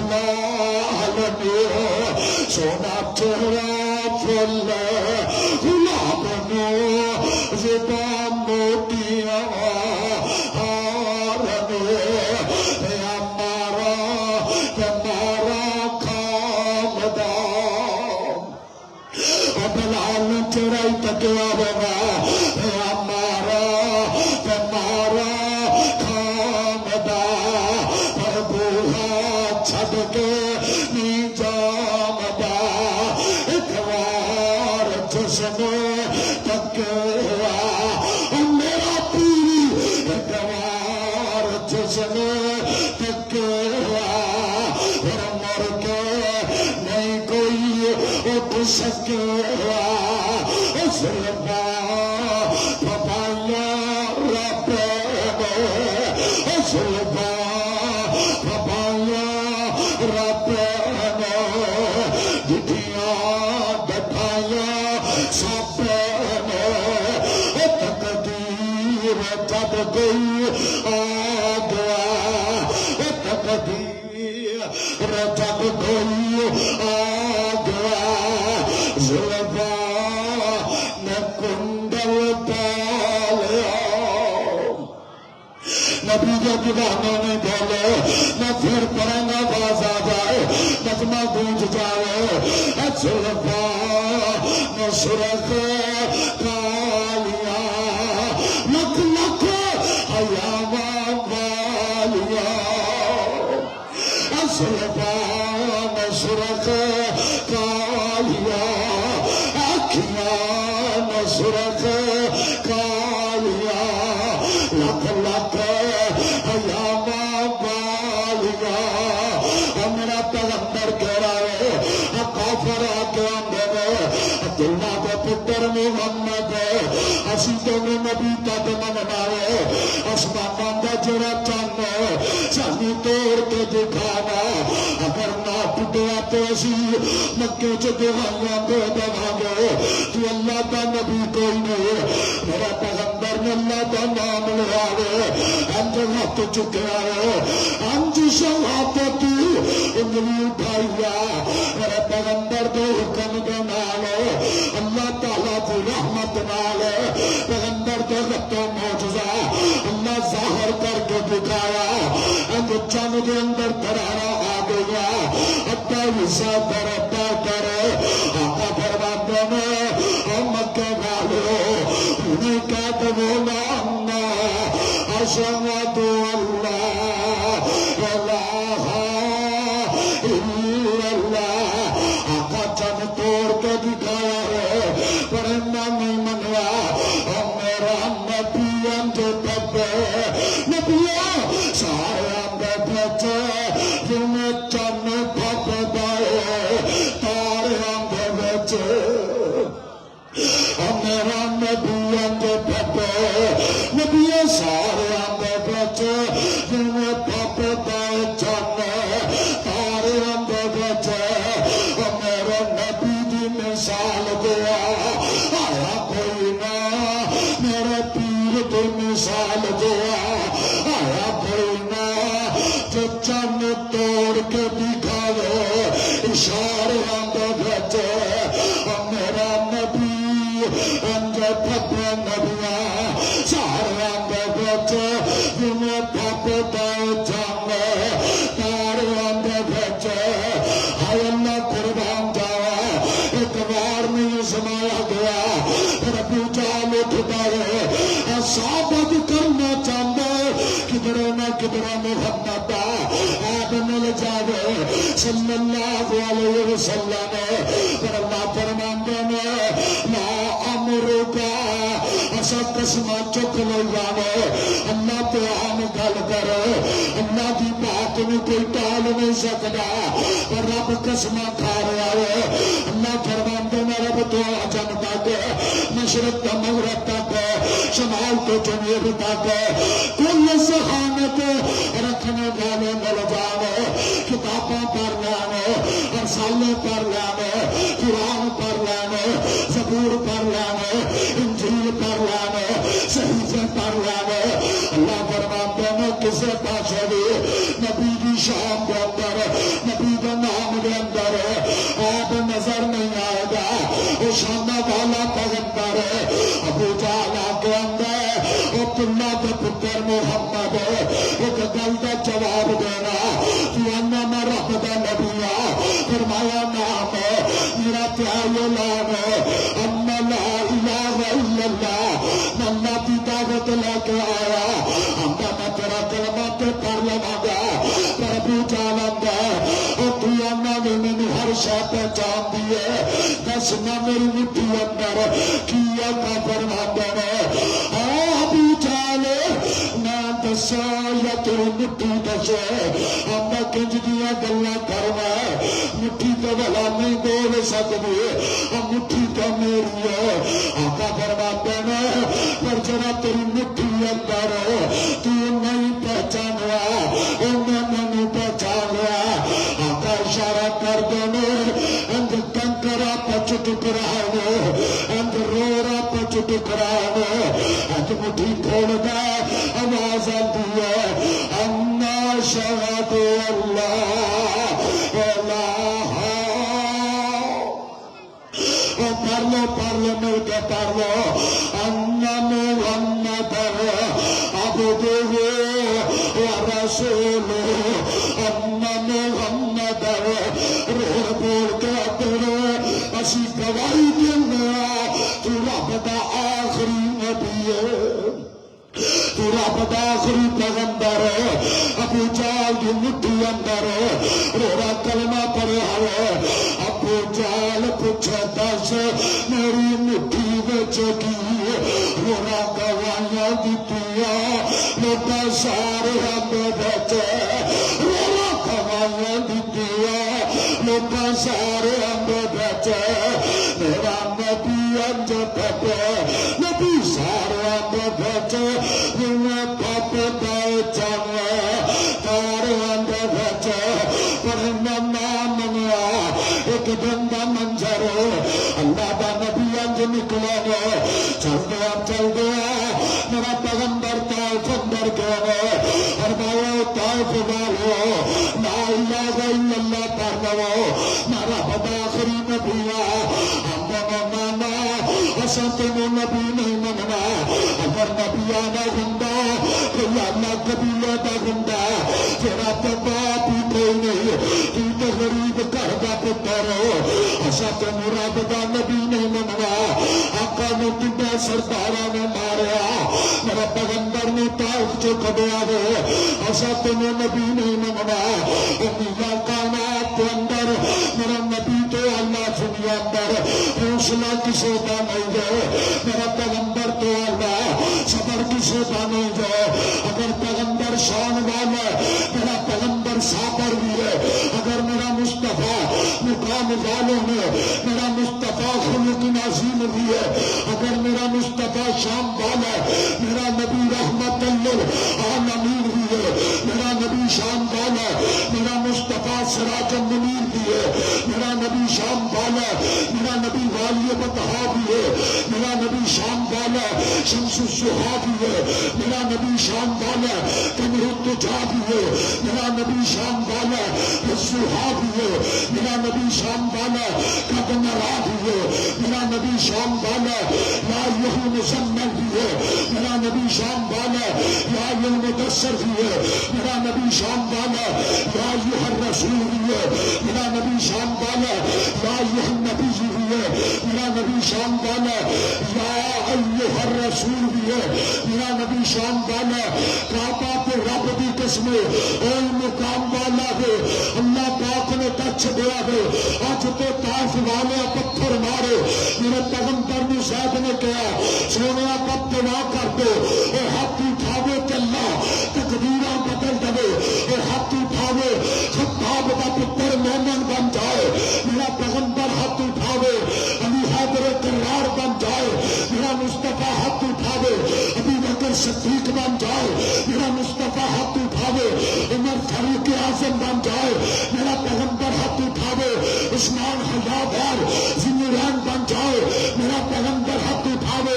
لال نے سونا چہرہ پھول غلام نے زبان موتیاں ہار نے ہمارا خامدان بلال چرائی تکیا ہوگا ہمارا خامدہ پر بوہا چھڑ کے نیجامدہ اتوار جسم تکیا میرا پوری اتوار جسم تکیا اور مر کے نہیں کوئی اٹھ سکیا سلبا پپایا رب سلبا پپایا رب جٹیاں بٹھایا سب تقدیر جب کوئی آ گیا تقدیر جب کوئی آ گیا سلبا کنڈل پالیا نبی کے دیوانوں نے بولے میں پھر پڑھوں گا باز آ جائے نظمہ گونج جائے زلفا میں سرخ کالیا لکھ لکھ ایاما والیا زلفا میں سرخ کالیا آنکھیاں سرخ کالیا لکھ لکھ ایاما والیا میرا پیغمبر کہہ رہا ہے کافر آ کے اندر عبداللہ کے پتر محمد اسی تو نبی تک منائے آسمان کا جڑا چند سانی توڑ کے دکھانا اگر نہ ٹوٹیا تو اسی مکے چ دوائیاں دے دوا گے تو اللہ کا نبی کوئی نہیں میرا پیغمبر نے اللہ کا نام لیا ہے انج ہاتھ چکیا ہے انج شہادت انگلی اٹھائیا میرے پیغمبر دے حکم دے نال اللہ تعالیٰ کی رحمت نال پیغمبر دے غطو معجزہ اللہ ظاہر کر کے دکھایا انج چند دے اندر قرارہ آ گیا اپنا حصہ در اپنا کرے آقا فرماتے میں مکہ والے انہیں کہتے بولا اللہ اشہد اللہ الہ الا اللہ آقا چند توڑ کے دکھایا ہے پر نہیں منوا میرا نبی انج پپے نبیوں سارے اندر بچے جنہیں چند پپ دائے تارے اندر بچے میرا نبی انج پپے نبیوں سارے اندر بچے جنہیں پپ دائے چند تارے اندر بچے میرے نبی دی مثال دیا آیا کوئی نہ میرے پیر دی مثال دیا آیا کوئی نہ جو چند توڑ کے دکھاوے اشارے اندر بچے میرا نبی انجے پھپے نبیاں سارے اندر بچے جنہیں پھپ دائے چند تارے اندر بچے ہائے اللہ قربان جاوا ایک بار نہیں سمایا گیا ربی جال اٹھتا ہے ثابت کرنا چاہتا کدھر نہ کدھر محمد آپ مل جاوے صلی اللہ علیہ وسلم پر اللہ فرماندے نے اصا قسم چک لے جانے اللہ تے عام گل کر اللہ دی بات نو کوئی ٹال نہیں سکتا پر رب قسم کھا رہا ہے اللہ فرماندے نے رب تو اجم تک مشرق تو مغرب تک شمال تو جنوب تک کل ذہانت رکھنے والے مل جانے کتاباں پڑھ لینے رسالے پڑھ لینے قرآن پڑھ لینے زبور پڑھ لینے انجیل پڑھ لینے صحیفے پڑھ لینے اللہ فرماتے ہیں کسے پاسے بھی نبی کی شان کے اندر نبی کے نام کے اندر آپ نظر نہیں آئے گا وہ شانہ والا پیغمبر ابو جہل کے اندر عبداللہ کے پتر محمد ایک گل کا جواب دینا کہ انما رب دا نبی فرمایا نام میرا پیارا نام اما لا الہ الا اللہ میں اللہ کی دعوت لے کے آیا ہمیں میں تیرا کلمہ تے پڑھ لواں گا پر ابو جہل اور تو انا نے مینوں ہر شے پہچان دی ہے دس نہ میری مٹھی اندر کیا کا فرماتے ہیں ابو جہل میں دسا یا تیری مٹھی دسے میں کنج دیا گلا کرنا مٹھی تو بھلا نہیں بول سکتی مٹھی تو میری ہے آقا فرماتے ہیں پر جرا تیری مٹھی اندر تو نہیں پہچانیا انہیں نہیں پہچانیا آقا اشارہ کر دینے اند کنکرا پچ ٹکرانے اند رورا پچ ٹکرانے اند مٹھی کھوڑ دے آواز آتی ہے انا شہد اللہ الہ پڑھ لو مل کے پڑھ لو انا محمد عبدہ ورسولہ انا محمد روح بول کے اندر اسی گواہی دینا تو رب دا آخری نبی ہے تو رب دا آخری پیغمبر ابو جہل کی مٹھی اندر روڑا کلمہ پڑھا ہے ابو جہل پوچھا دس میری مٹھی وچ کی روڑا گواہیاں دتیاں لوکاں سارے اندر بیٹھے روڑا گواہیاں دتیاں لوکاں سارے اندر بیٹھے میرا نبی اندر بیٹھے نبی سارے اندر بیٹھے میں پاپے دائے چاہے تارے اندر بیٹھے پر نام منیا ایک دن دا منظر اللہ دا نبی انج نکلے گا چل گیا میرا پیغمبر طائف اندر گئے اور بھائی طائف والو لا الہ الا اللہ پڑھ لو میرا بدا آخری نبی مانا اصل تینوں نبی نہیں مننا اگر نبی آنا ہندا کوئی اللہ قبیلے دا ہندا تیرا تو باپ ہی کوئی نہیں تو تو غریب گھر دا پتر اصل تینوں رب دا نبی نہیں مننا آقا نے تینوں سردارہ نے ماریا میرا پیغمبر نے طائف جو کھڑیا ہے اصل تینوں نبی نہیں مننا میرا کائنات کے اندر میرا نبی تو اللہ دنیا اندر حوصلہ کسی کا نہیں ہے میرا پیغمبر تو اللہ صبر کسی کا نہیں ہے اگر پیغمبر شان والا میرا پیغمبر صابر بھی ہے اگر میرا مصطفیٰ مقام والوں میں میرا مصطفیٰ خلق عظیم بھی ہے اگر میرا مصطفیٰ شام والا میرا نبی رحمت للعالمین بھی ہے میرا نبی شام والا میرا مصطفیٰ سراج منیر بھی ہے میرا نبی شام والا میرا نبی والی بطحا بھی ہے میرا نبی شام والا شمس السحا بھی ہے میرا نبی شام والا قمر الدجا بھی ہے میرا نبی شام والا السحا بھی ہے میرا نبی شام والا قدمرا بھی ہے میرا نبی شام والا لا یہو مزمل بھی ہے میرا نبی شام والا یا المدثر بھی ہے میرا نبی شام والا یا ایھا الرسول بھی ہے میرا نبی شام والا یا ایھا النبی بھی ہے میرا نبی شام والا یا ایھا الرسول بھی ہے میرا نبی شام والا کعبہ پہ رب دی قسم اے مقام والا ہے اللہ پاک نے ٹچ دیا ہے اج تو طائف والے پتھر مارے. میرے پیغمبر نے زید نے کہا سونے بد دعا کر دو اور ہاتھ اٹھاوے کہ اللہ تقدیراں بدل دے اور ہاتھ اٹھاوے خطاب دا پتر مومن بن جائے. میرا پیغمبر ہاتھ اٹھاوے علی حیدر کرار بن جائے. میرا مصطفیٰ ہاتھ اٹھاوے ابو بکر صدیق بن جائے. میرا مصطفیٰ ہاتھ اٹھاوے عمر فاروق اعظم بن جائے. میرا پیغمبر ہاتھ اٹھاوے عثمان حیادر ذی-النورین بن جائے. میرا پیغمبر ہاتھ اٹھاوے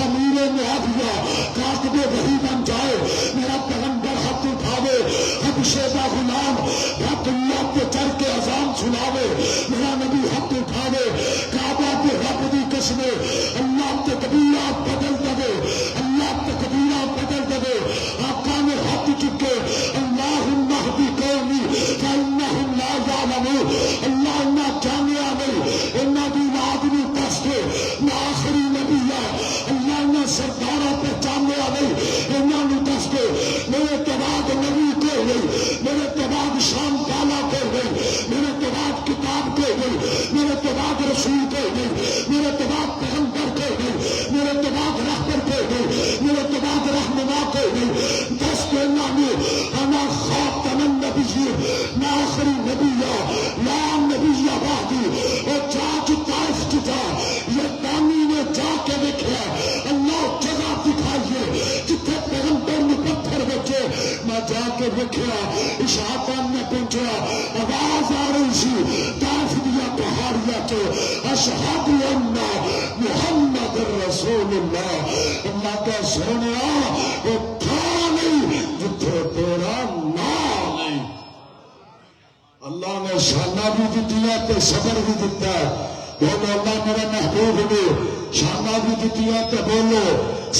امیر معاویہ کاتب وحی بن جائے. میرا پیغمبر ہاتھ اٹھاوے حبشے کا غلام بیت اللہ پہ چڑھ کے اذان سناوے. میرا نبی ہاتھ اٹھاوے کعبہ پہ رب دی قسم اللہ تکبیرات بدل دے. اللہ تکبیرات بدل دے. آقا نے ہاتھ چکے اللہم اہدی قومی فانہم لا یعلمون. اللہ انہاں جانیا نہیں انہاں دی اولاد نوں دس دے میں آخری نبی ہاں. اللہ انہاں سرداراں پہ جانیا نہیں انہاں نوں دس دے میرے کے بعد نبی کو نہیں میرے کے بعد شان بالا کو نہیں میرے کے بعد کتاب کو نہیں میرے کے بعد رسول کو نہیں میرے کے بعد پیغمبر کو نہیں میرے کے بعد رہبر کو نہیں میرے کے بعد رہنما کو نہیں. دس دینا میں انا خاتم النبیین میں آخری نبی ہوں لا نبی بعدی. اور جا طائف کی جا یہ دانی نے جا کے دیکھا اللہ جگہ دکھائیے جتنے پیغمبر نے پتھر بچے. میں جا کے دیکھا اشاعتان میں پہنچا آواز آ رہی سی طائف دیا پہاڑیاں تو اشہد ان محمد رسول اللہ. اللہ کا سونیا وہ تھا نہیں جتھے تیرا نام نہیں. اللہ نے شانہ بھی دیتی ہے تے صبر بھی دیتا ہے. بولو اللہ میرا محبوب نے شانہ بھی دیتی ہے تے بولو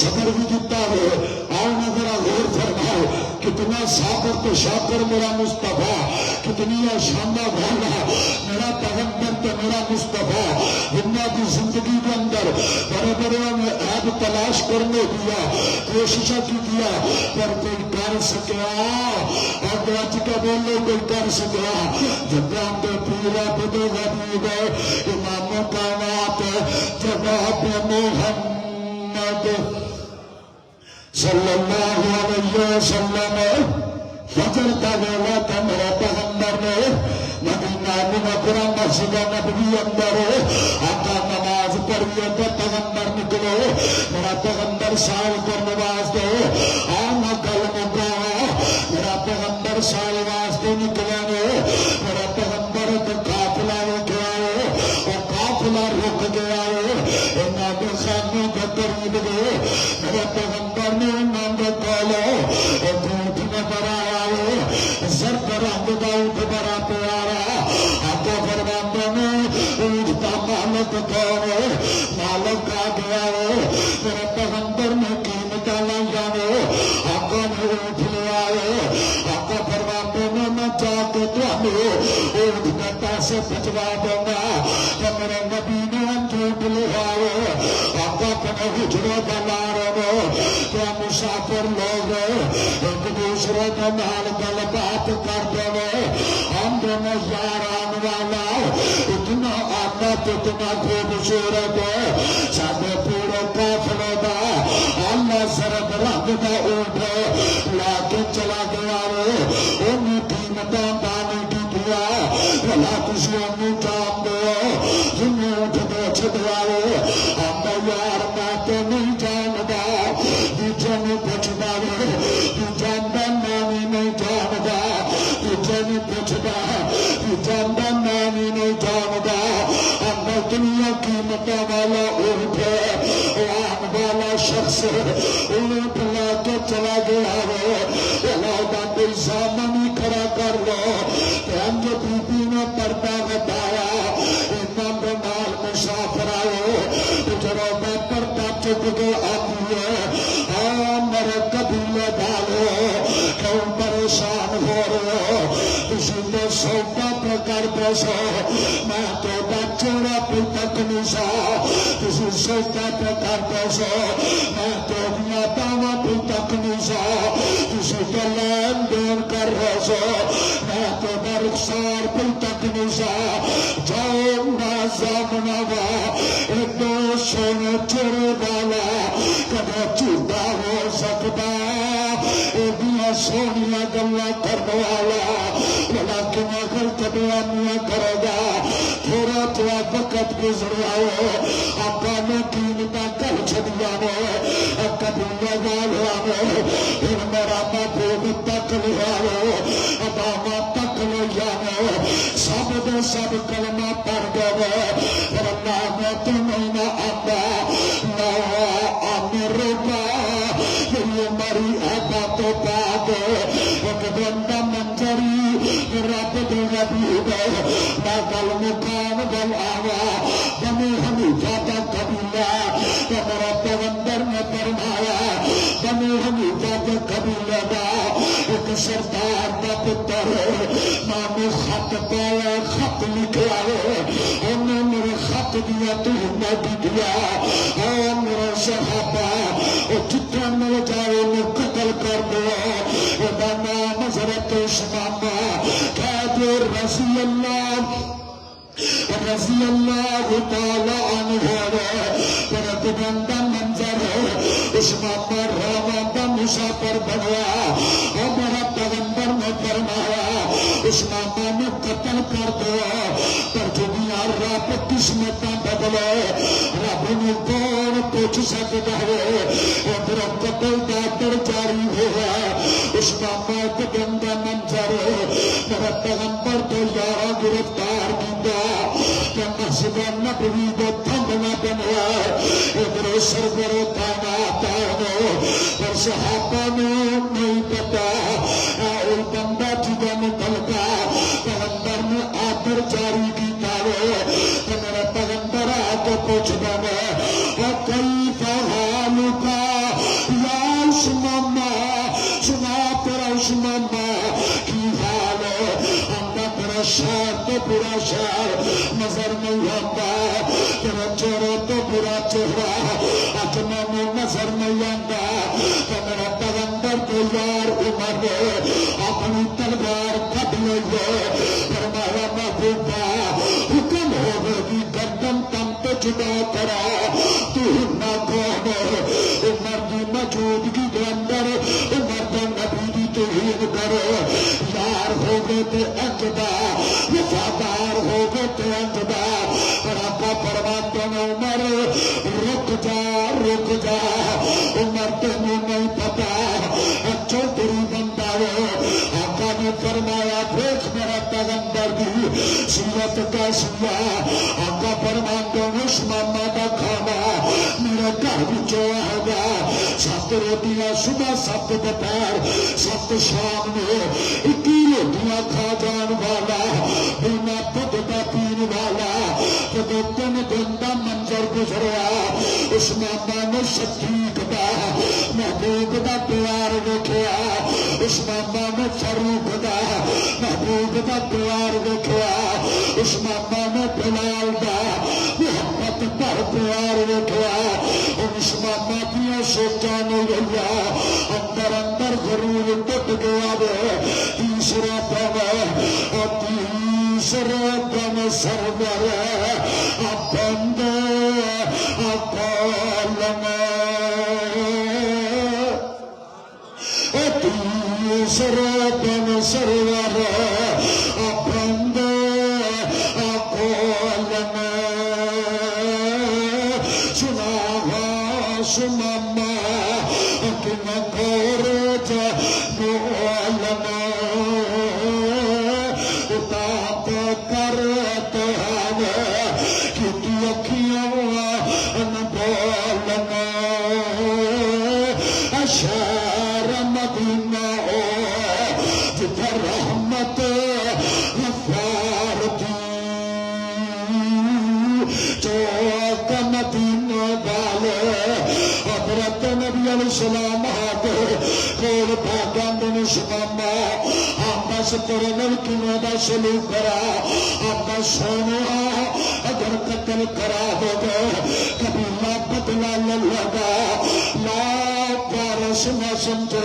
صبر بھی دیتا ہے. آؤ نہ ذرا غور فرماؤ کتنا صابر تو شاکر میرا مصطفیٰ کتنی شانہ والا میرا پیغمبر تو میرا مصطفیٰ. دنیا کی زندگی کے اندر بڑے بڑے نے عیب تلاش کرنے دیا کوششیں کی دیا پر کوئی کر سکیا اور رج کے بولو کوئی کر سکیا. جب پورا بدو غریب امام کائنات جواب محمد صلی اللہ علیہ وسلم فجر کا ویلا تھا. میرا پیغمبر نے مدینہ منورہ مسجد نبوی اندر آقا نماز پڑھیے تو پیغمبر نکلو میرا پیغمبر سال پر نماز دو آنا گل مگا میرا پیغمبر سال واسطے نکلے میرا پیغمبر تو قافلہ رک گیا اور قافلہ رک گیا انہاں دے خیمے دے قریب گئے. میرے پیغمبر نے انہاں دے کولو اونٹ نظر آیا زرد رنگ دا اونٹ بڑا پیارا. آقا فرماندے نے اونٹ دا مالک کون مالک آ گیا میرے پیغمبر نے قیمتاں لائیاں آقا نے اونٹ لے آئے. آقا فرماندے نے میں جا کے تمہیں اونٹ کے پیسے بچوا دوں گا کہ میرے نبی نے اونٹ لے آئے. آقا کنے ہجرے کا لارو کیا مسافر لوگ ایک دوسرے کے نال گل بات کرتے ہیں. ہم دونوں یاران والا اتنا آقا اتنا خوبصورت ہے سارے پورے قافلے دا اللہ سرد رنگ دا اونٹ لا کے چلا گیا انہیں قیمتاں دانے کی دیا بھلا کسی انہیں جان دو جنہیں اونٹ دے چھڑوائے. ہم یار میں تو نہیں جاندا دوجے نے پوچھدا تو جاندا میں نہیں جاندا دوجے نے پوچھدا تو جاندا میں نہیں جاندا. ہم دنیا قیمتوں والا اونٹ آن والا شخص اونٹ لا کے چلا گیا اللہ کوئی سامنے کھڑا کر لو. ہم جو بی نے پردہ بتایا امام کے نال مسافر آئے چلو میں پردہ چپ کے آتی ہے میرے قبیلے ڈالو کیوں پریشان ہو رہے ہو کسی تو سودا پہ کر دو سو میں تو چورا پہ تک نہیں سا کسی سودا پہ کر دو سو میں تو داوا پہ تک نہیں سا کسی کا لین دین کر رہے سو میں تو رخسار پہ تک نہیں سا جاؤ سامنا وا ایڈو سونے چہرے والا کدے جھوٹا ہو سکتا ایڈیاں سونیاں گلاں کرنے والا بلا کیوں اگر کدیاں کرے گا تھوڑا تھوڑا وقت گزرا ہو آپا نے قیمتاں کر چھڑیا نے کبھی لگا لیا نے پھر میرا محبوب تک لیا ہو اباما تک لیا نے سب دے سب کلمہ پڑھ گئے پر نام تو نہیں نہ آتا نہ آمر با یہ مری آبا تو پا دے ایک بندہ منظری رب دے نبی دے نہ گل مقام گل آوا بنی حنیفہ دا قبیلہ کہ میرا پیغمبر نے فرمایا بنی حنیفہ دا قبیلہ دا ایک سردار دا پتر ماں خط پایا خط لکھا ہے انہیں میرے خط دیا تو نہ دیا اے میرے صحابہ جتنا مل جائے انہیں قتل کر دیا یہ نام حضرت عثمان قید رضی اللہ تعالی عنہ پر بندہ منظر ہے عثمان راوان دا مسافر بنیا اور میرا پیغمبر نے فرمایا عثمان نے قتل کر دیا پر دنیا رب قسمتاں بدلے رب نے کون پوچھ سکتا ہے ادھر قتل دا در جاری ہوا عثمان کے بندہ منظر میرا پیغمبر تو یارہ گرفتار کیا مسجد نبوی دے تھمنا بنیا ادھر سرور کائنات آئے پر صحابہ نے نہیں پتا اے بندہ جدہ نکل گا پیغمبر نے آدر جاری کی تارے تو میرا پیغمبر آکے پوچھ دے وَكَيْفَ حَالُكَ يَا عثمان سنا تیرا عثمان کی حال ہے اندہ تیرا شہر تو پورا شہر نظر نہیں آتا تیرا چہرہ تو پورا چہرہ اکمہ میں نظر نہیں آتا تو میرا پیغمبر کو یار عمر اپنی تلوار کٹ لئیے فرمایا محبوبہ حکم ہوگی گردن تم تو جدا کرا تو نہ کون عمر کی موجودگی کے اندر عمر کا نبی کی توہین کرو یار ہو گئے تے انجدا وفادار ہو گئے تے انجدا پر آقا فرماتے ہیں عمر رک جا عمر تمہیں نہیں پتا اچھو تیری بندہ ہے آقا نے فرمایا دیکھ میرا پیغمبر دی سیرت کیسی ہے آقا فرماتے ہیں عثمان دا کھانا میرے گھر بچو آئے گا 7 روٹیاں صبح 7 دوپہر 7 شام میں 21 روٹیاں کھا جان والا بنا دودھ دا پین والا جب 3 دن دا منظر گزریا عثمان نے صدیق دا محبوب دا پیار دیکھیا عثمان نے فاروق دا محبوب دا پیار دیکھیا عثمان نے بلال دا محبت پر پیار دیکھیا عثمان دیا سوچاں نے گیا اندر غرور ٹوٹ گیا تیسرا دم اور تیسرا دم سرور بند تیسرا دم سرور بند سناما اکن کورج بولنا اطاعت کرتا ہے کیونکہ اکھیاں ان بولنا اشار مدینہ جتھا رحمت غفار دی چوک مدینہ والے حضرت نبی علیہ السلام آتے کول بھاگان دن شماما آمس کرنل کنوں دا سلوک کرا آمس سونے اگر قتل کرا دو گے کبھی لا بدلا لگا لا پارس نہ سمجھو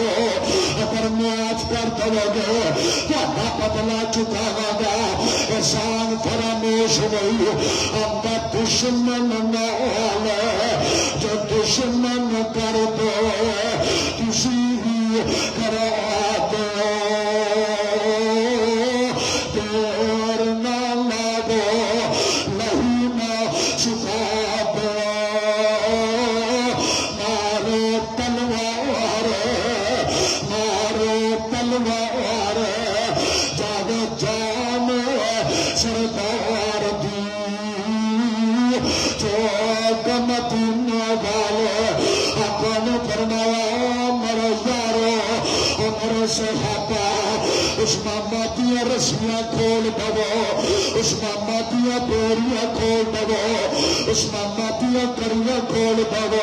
اگر پر معاف کر دو گے تہاڈا بدلہ چکاواں گا احسان فراموش نہیں اپنا دشمن نال جو دشمن کر دو تسی بھی کرا دو دیر نہ لاگو نہیں نہ چکا دو مارو تلوار جاگ جان سردار دی جو مدینے والے اپنے فرمایا میرے یارو میرے صحابہ اس ماما دیا رسیاں کھول دو اس ماما دیا بوریاں کھول دو اس ماما دیا کریاں کھول دو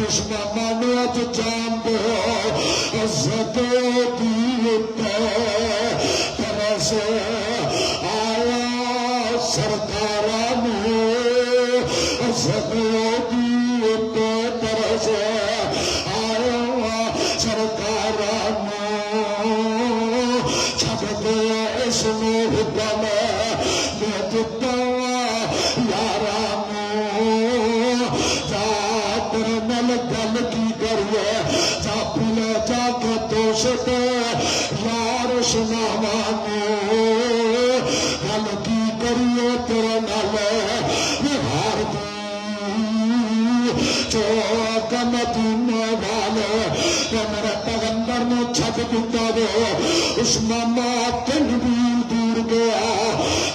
اس ماما نے اج جان دو عزت دی طرح سے آیا سرکاراں عزت دی طرح سے آیا سرکاراں چھپ دے اس میں حکم دے دتا یاراں جا تیرے نال گل کی کریے جا پلے جا کے دوست یار سناواں گل کی کریے تیرے نال ہار دی چوک مدینے والے میرے پیغمبر نے چھپ دیتا وہ اس ماما 3 میل دور گیا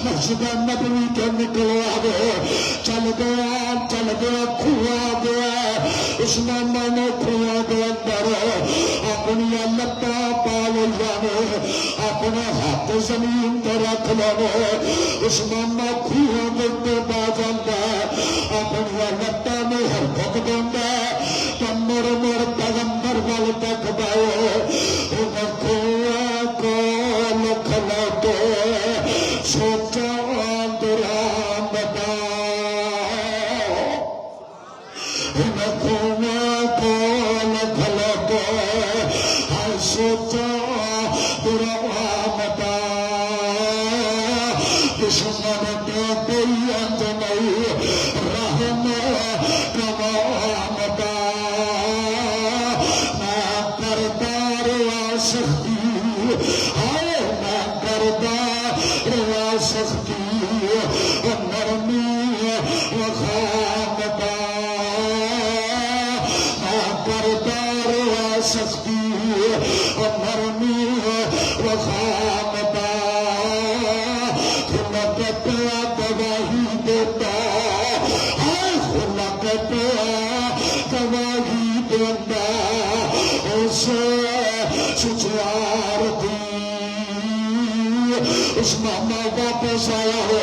مسجد نبوی کے نکلیا وہ چل گیا کھوا گیا اس ماما نے کھوا کے اندر اپنی لتاں پا لیا اپنے ہاتھ زمین تے رکھ لو اس ماما کھوا کے پا جاتا اپنی لتاں میں حرکت دینا تو مر پیغمبر وال تک بائے کھوا کو کھلا کے سوچا درام بتا کھوا کو کھلا کے سوچا درام بتا دشمن کے کوئی انت نہیں رحم کمام بتا میں کرتا روا سختی آئے میں کرتا روا سختی نرمی وخام بتا میں کرتا روا سختی نرمی وخام بتا پیا گواہی دیتا گواہی دیتا اس سچیار دی اس ماما واپس آیا ہو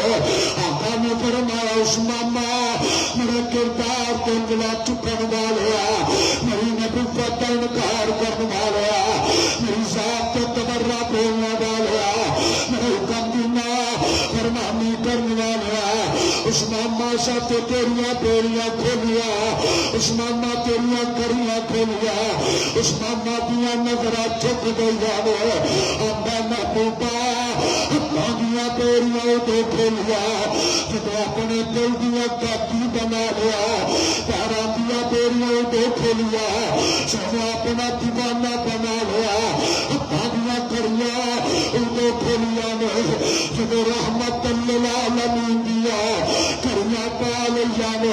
آقا نے فرمایا اس ماما میرے کردار تو انگلا چکن والا میری نبوت کا انکار کرنے والا میری ذات تو تبرہ بولنے والا میرے حکم دینا فرمانی کرنے والا اس ماما ساتھ تیریاں بیڑیاں کھولیا اس ماما تیریاں کریاں کھولیا اس ماما دیا نظرہ چک گئی آبا محبوبہ دیا بیڑیاں تو کھولیا جب اپنے دل دیا کاتی بنا لیا پیرا دیا بیڑیاں تو کھولیا سب اپنا دیوانہ بنا لیا دیا کریا تو کھولیا نے جب رحمت للعالمین دیا کریا پا لیا نے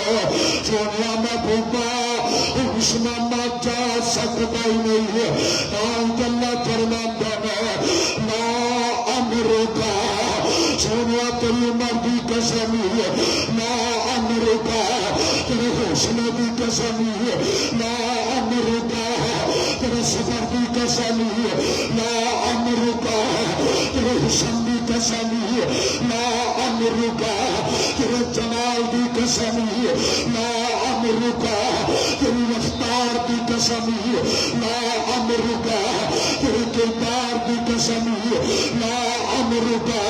سونے محبوبہ اس ماما جا سکتا ہی نہیں ہے اللہ فرماتا ہے لا امرکا سونے تیری مردی قسم ہے لا امرکا تیرے حوصلے کی قسم ہے لا امرکا تیرے صبر کی قسم ہے لا امرکا تیرے حسن کی قسم ہے لا امرکا تیرے جمال کی قسم ہے لا امرکا تیری رفتار کی قسم ہے لا امرکا تیرے کردار کی قسم ہے لا امرکا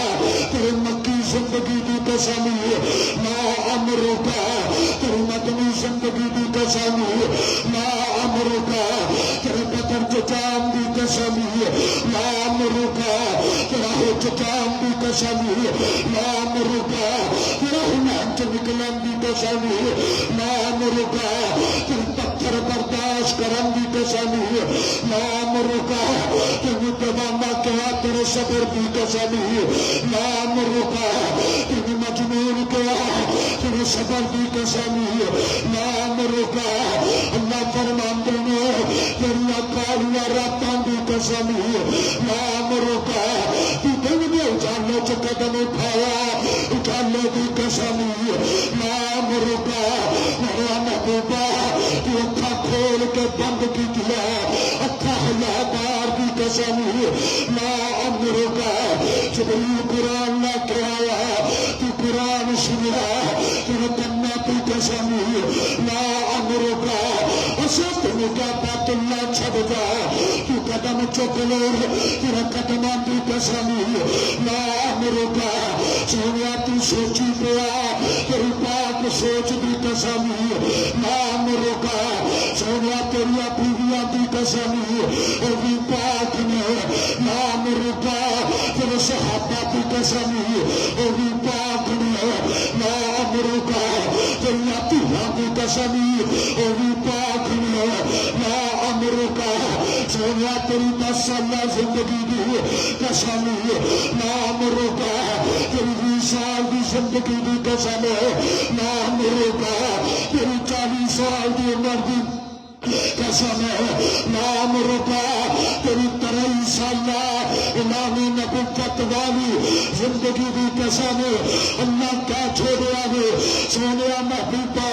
تیرے مکی زندگی کی قسم ہے لا امرکا تیرے مدنی زندگی کی قسم ہے لا امرکا تیرے بدر جان کی قسم ہے قسم لامرکا تیرا حنان چ نکلن دی قسم لامرکا تیرا پتھر برداشت کرن دی قسم لامرکا تیرا تماما کیا تیرا صبر دی قسم لامرکا تیرا مجنون کیا تیرا صبر دی قسم لامرکا اللہ فرماندے نے تیرا کالیاں راتاں دی قسم لامرکا اجالے چ قدم اٹھایا اجالے کی قسم لامرکا میرا محبوبہ تو اکھا کھول کے بند کی دیا اکھا ہلا دار کی قسم لامرکا جبریل قرآن نہ کرایا تو قرآن سنیا تیرے کنا کی قسم لامرکا اسے تم کیا بات اللہ چھڑ جا تو قدم چک لے تیرا قدماں کی قسم لامرکا سونیا تو سوچی پیا تیری پاک سوچ دی قسم لامرکا سونیا تیریا بیویاں دی قسم او بھی پاک نے لامرکا تیرے صحابہ دی قسم او بھی پاک نے لامرکا تیریا تیرا دی قسم او بھی پاک نے لامرکا سونیا تیری 10 سالہ زندگی دی قسم لامرکا تیری 20 سال دی زندگی دی قسم لامرکا تیری 40 سال دی عمر دی قسم لامرکا تیری 23 سالہ امام نبوت والی زندگی دی قسم اللہ کیا چھوڑیا ہے سونیا محبوبہ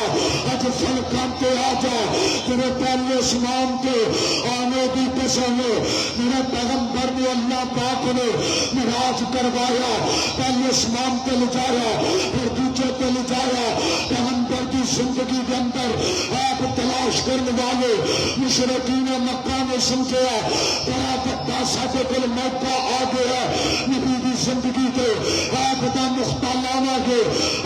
اج فلکاں تے آ جا تیرے پہلے اسمان تے آنے دی قسم میرے پیغمبر نے اللہ پاک نے معراج کروایا پہلے اسمان تے لے جایا پھر دوسرے تے لے جایا پیغمبر کی زندگی کے اندر آپ تلاش کرنے والے مشرکین مکہ نے سمجھا بڑا بڑا ساڈے کول موقع آ گیا نبی دی زندگی تے آپ دا مختالانا کے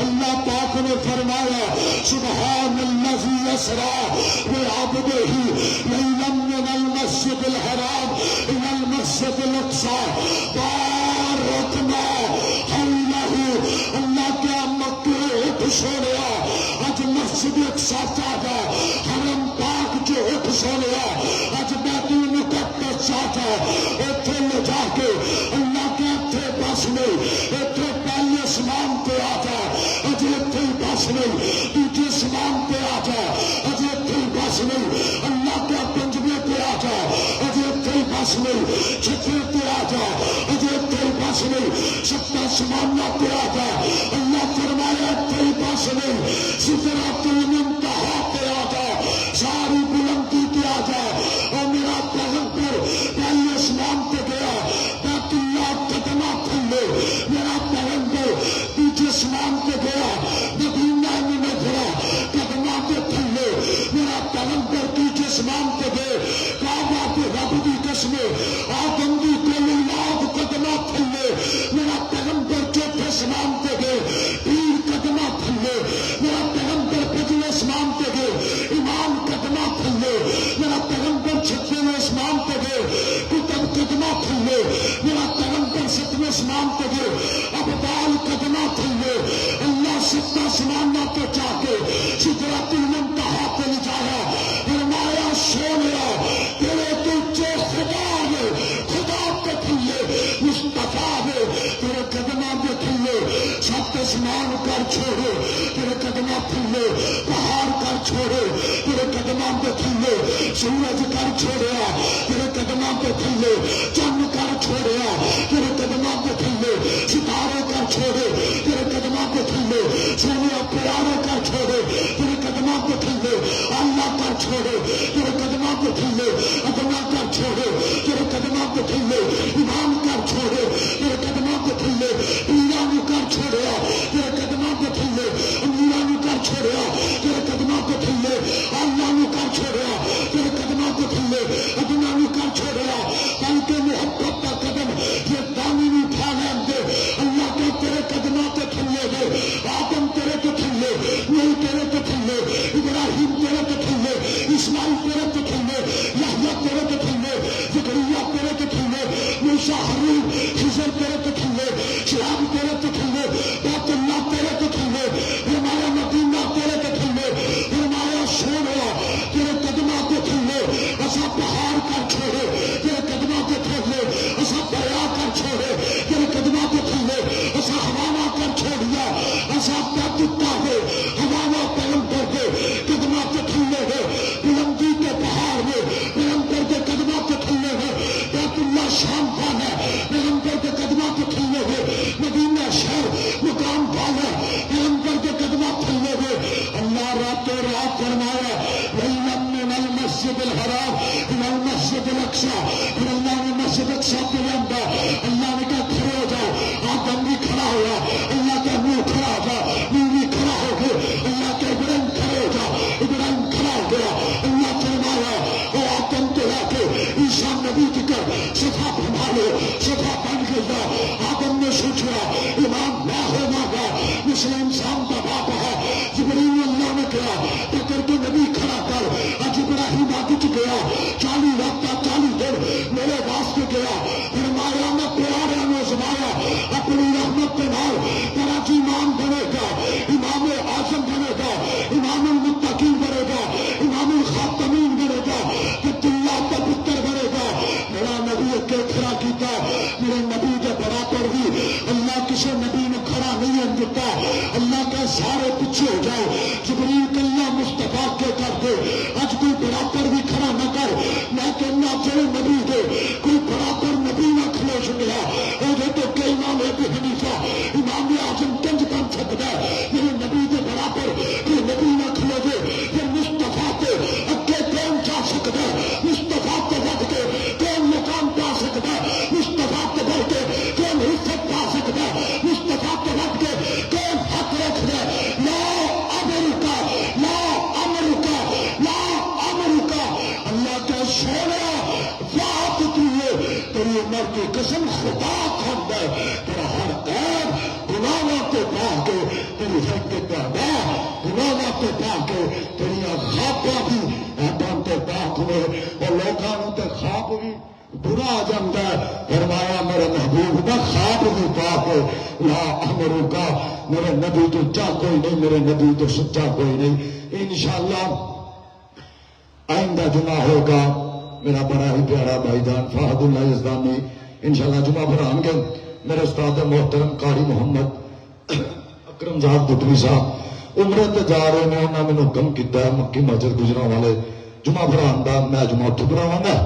اللہ پاک نے فرمایا سبحان الذی اسرا بعبدہ لیلا من المسجد الحرام الى المسجد الاقصى بارکنا حولہ اللہ کیا مکہ اٹھ سونیا اج مسجد اقصی چاہتا حرم پاک جو اٹھ سونیا اج بیت المقدس چاہتا اتھے لے جا کے اللہ کے اتھے بس نہیں اتھے پہلے اسمان پہ آتا اج اتھے بس نہیں دوسرے اسمان پہ آتا اج اتھے بس نہیں اللہ کے پنجمے پہ آتا اج اتھے بس نہیں چھٹے پہ آتا اج اتھے بس نہیں ستا اسمانہ پہ آتا اللہ فرمایا اتھے بس نہیں سدرۃ المنتہا پہ آتا ساری بلندی پہ آتا اور میرا پیغمبر پہلے اسمان پہ گیا بیت اللہ قدمہ تھلے میرا پیغمبر پیچھے اسمان پہ گیا مدینہ منورہ قدمہ پہ تھلے میرا پیغمبر پیچھے اسمان پہ گئے کعبہ پہ رب دی قسم آدم دی کل اولاد قدمہ تھلے میرا پیغمبر چوتھے اسمان پہ گئے پیر قدمہ تھلے میرا پیغمبر پچھلے اسمان پہ گئے امام قدمہ تھلے میرا پیغمبر چھٹویں اسمان پہ گئے کتب قدمہ تھلے میرا پیغمبر 7ویں اسمان پہ گئے ابدال قدمہ تھلے اللہ 7 اسمانہ پہ جا کے سدرۃ المنتہا پہ لے جایا فرمایا سونیا تیرے تو جو خدا ہے خدا پہ تھلے مصطفیٰ ہے تیرے قدمہ پہ تھلے 7 اسمان کر چھوڑے تیرے قدمہ تھلے پہاڑ کر چھوڑے تیرے قدمہ پہ تھلے سورج کر چھوڑیا تیرے قدمہ پہ تھلے چند کر چھوڑیا تیرے قدمہ پہ تھلے ستارے کر چھوڑے تیرے قدمہ پہ تھلے سونیا پیارے کر چھوڑے تیرے قدمہ پہ تھلے اللہ کر چھوڑے تیرے قدمہ پہ تھلے ادنا کر چھوڑے تیرے قدمہ پہ تھلے امام کر چھوڑے تیرے قدمہ پہ تھلے پیران کر چھوڑیا تیرے قدمہ پہ تھلے امیران کر چھوڑیا تیرے قدمہ پہ تھلے اللہ کر چھوڑیا تیرے قدمہ پہ تھلے ادنا کر چھوڑیا بلکہ محبت کا قدم یہ دانی نہیں اٹھا لیں دے اللہ کے تیرے قدمہ پہ تھلے دے آدم تیرے پہ تھلے نوح تیرے پہ تھلے ابراہیم تیرے پہ تھلے اسماعیل تیرے پہ تھلے یحییٰ تیرے پہ تھلے زکریا تیرے پہ تھلے موسیٰ ہارون خضر تیرے پہ تھلے شہاب اللہ راتوں رات فرمایا وَإِلَّمْ الْمَسْجِدِ الْحَرَامِ إِلَى الْمَسْجِدِ الْأَقْصَىٰ، پھر اللہ نے مسجد اقصیٰ کو لمبا، اللہ نے کہا کھڑے ہو جاؤ، آدم بھی کھڑا ہوا، اللہ کا منہ کھڑا ہو جا، منہ بھی کھڑا ہو گئے، اللہ کے ابراہیم کھڑے ہو جا، ابراہیم کھڑا ہو گیا، اللہ فرمایا وہ آدم کو لا کے عیسیٰ نبی کی کر صفحہ بنا لو، صفحہ بن گیا۔ آدم نے سوچا امام نہ ہو مانگا، مثل انسان کا باپ ہے، جبرائیل اللہ نے کہا پکڑ کے نبی کھڑا کر، آج ابراہیم آگے گیا 40 وقتہ 40 دن میرے واسطے گیا، فرمایا میں پیارا نوزمایا اپنی رحمت کے نال تیرا امام بنے گا، امام اعظم بنے گا، امام المتقین بنے گا، امام الخاتمین بنے گا، کہ اللہ کا پتر بنے گا۔ میرا نبی اکے کھڑا کیتا، میرے نبی کے برابر بھی اللہ کسی نبی نے کھڑا نہیں ہے دیتا، اللہ کا سارے پیچھے ہو جاؤ، جبریل کلّا مصطفیٰ کے کر دے، آج کوئی برابر بھی کھڑا نہ کر، میں کہنا جڑے نبی دے کوئی برابر نبی نہ کھلو سکیا، وہ تو کہ امام ابو حنیفہ امام اعظم کنج بن سکتا ہے، میرے نبی دے برابر کوئی نبی نہ کھلو دے، پھر مصطفیٰ تے اگے کون جا سکتا ہے، مصطفیٰ تے بڑھ کے کون مقام پا سکتا ہے، مصطفیٰ تے بڑھ کے کون عزت پا سکتا ہے، مصطفیٰ تے بڑھ کے کون حق رکھتا ہے۔ لا امرکا لا امرکا لا امرکا، اللہ کا سونا بات تیری عمر کی قسم خدا کھاتا ہے، تیرا ہر عیب گناہوں کو پا کے تیری حقیقت ادا، گناہوں کو پا کے تیری خواباں بھی عیباں تو پاک ہوئے، اور لوگوں تے خواب بھی برا آ جاتا ہے، فرمایا میرے محبوب دا خواب بھی پاک ہے۔ لا امرکا، میرے نبی تو چا کوئی نہیں، میرے نبی تو سچا کوئی نہیں۔ انشاءاللہ آئندہ جمعہ ہوگا، میرا بڑا ہی پیارا بھائی جان فہد اللہ یزدانی انشاءاللہ جمعہ پڑھائیں گے، میرے استاد محترم قاری محمد اکرم زاد بٹوی صاحب عمرے تے جا رہے ہیں، انہوں نے حکم کیتا ہے مکی مسجد گجراں والے جمعہ پڑھان دا، میں جمعہ اتھے پڑھاواں گا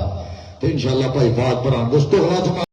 تے انشاءاللہ بھائی فہد پڑھان گے، اس تو اگلا جمعہ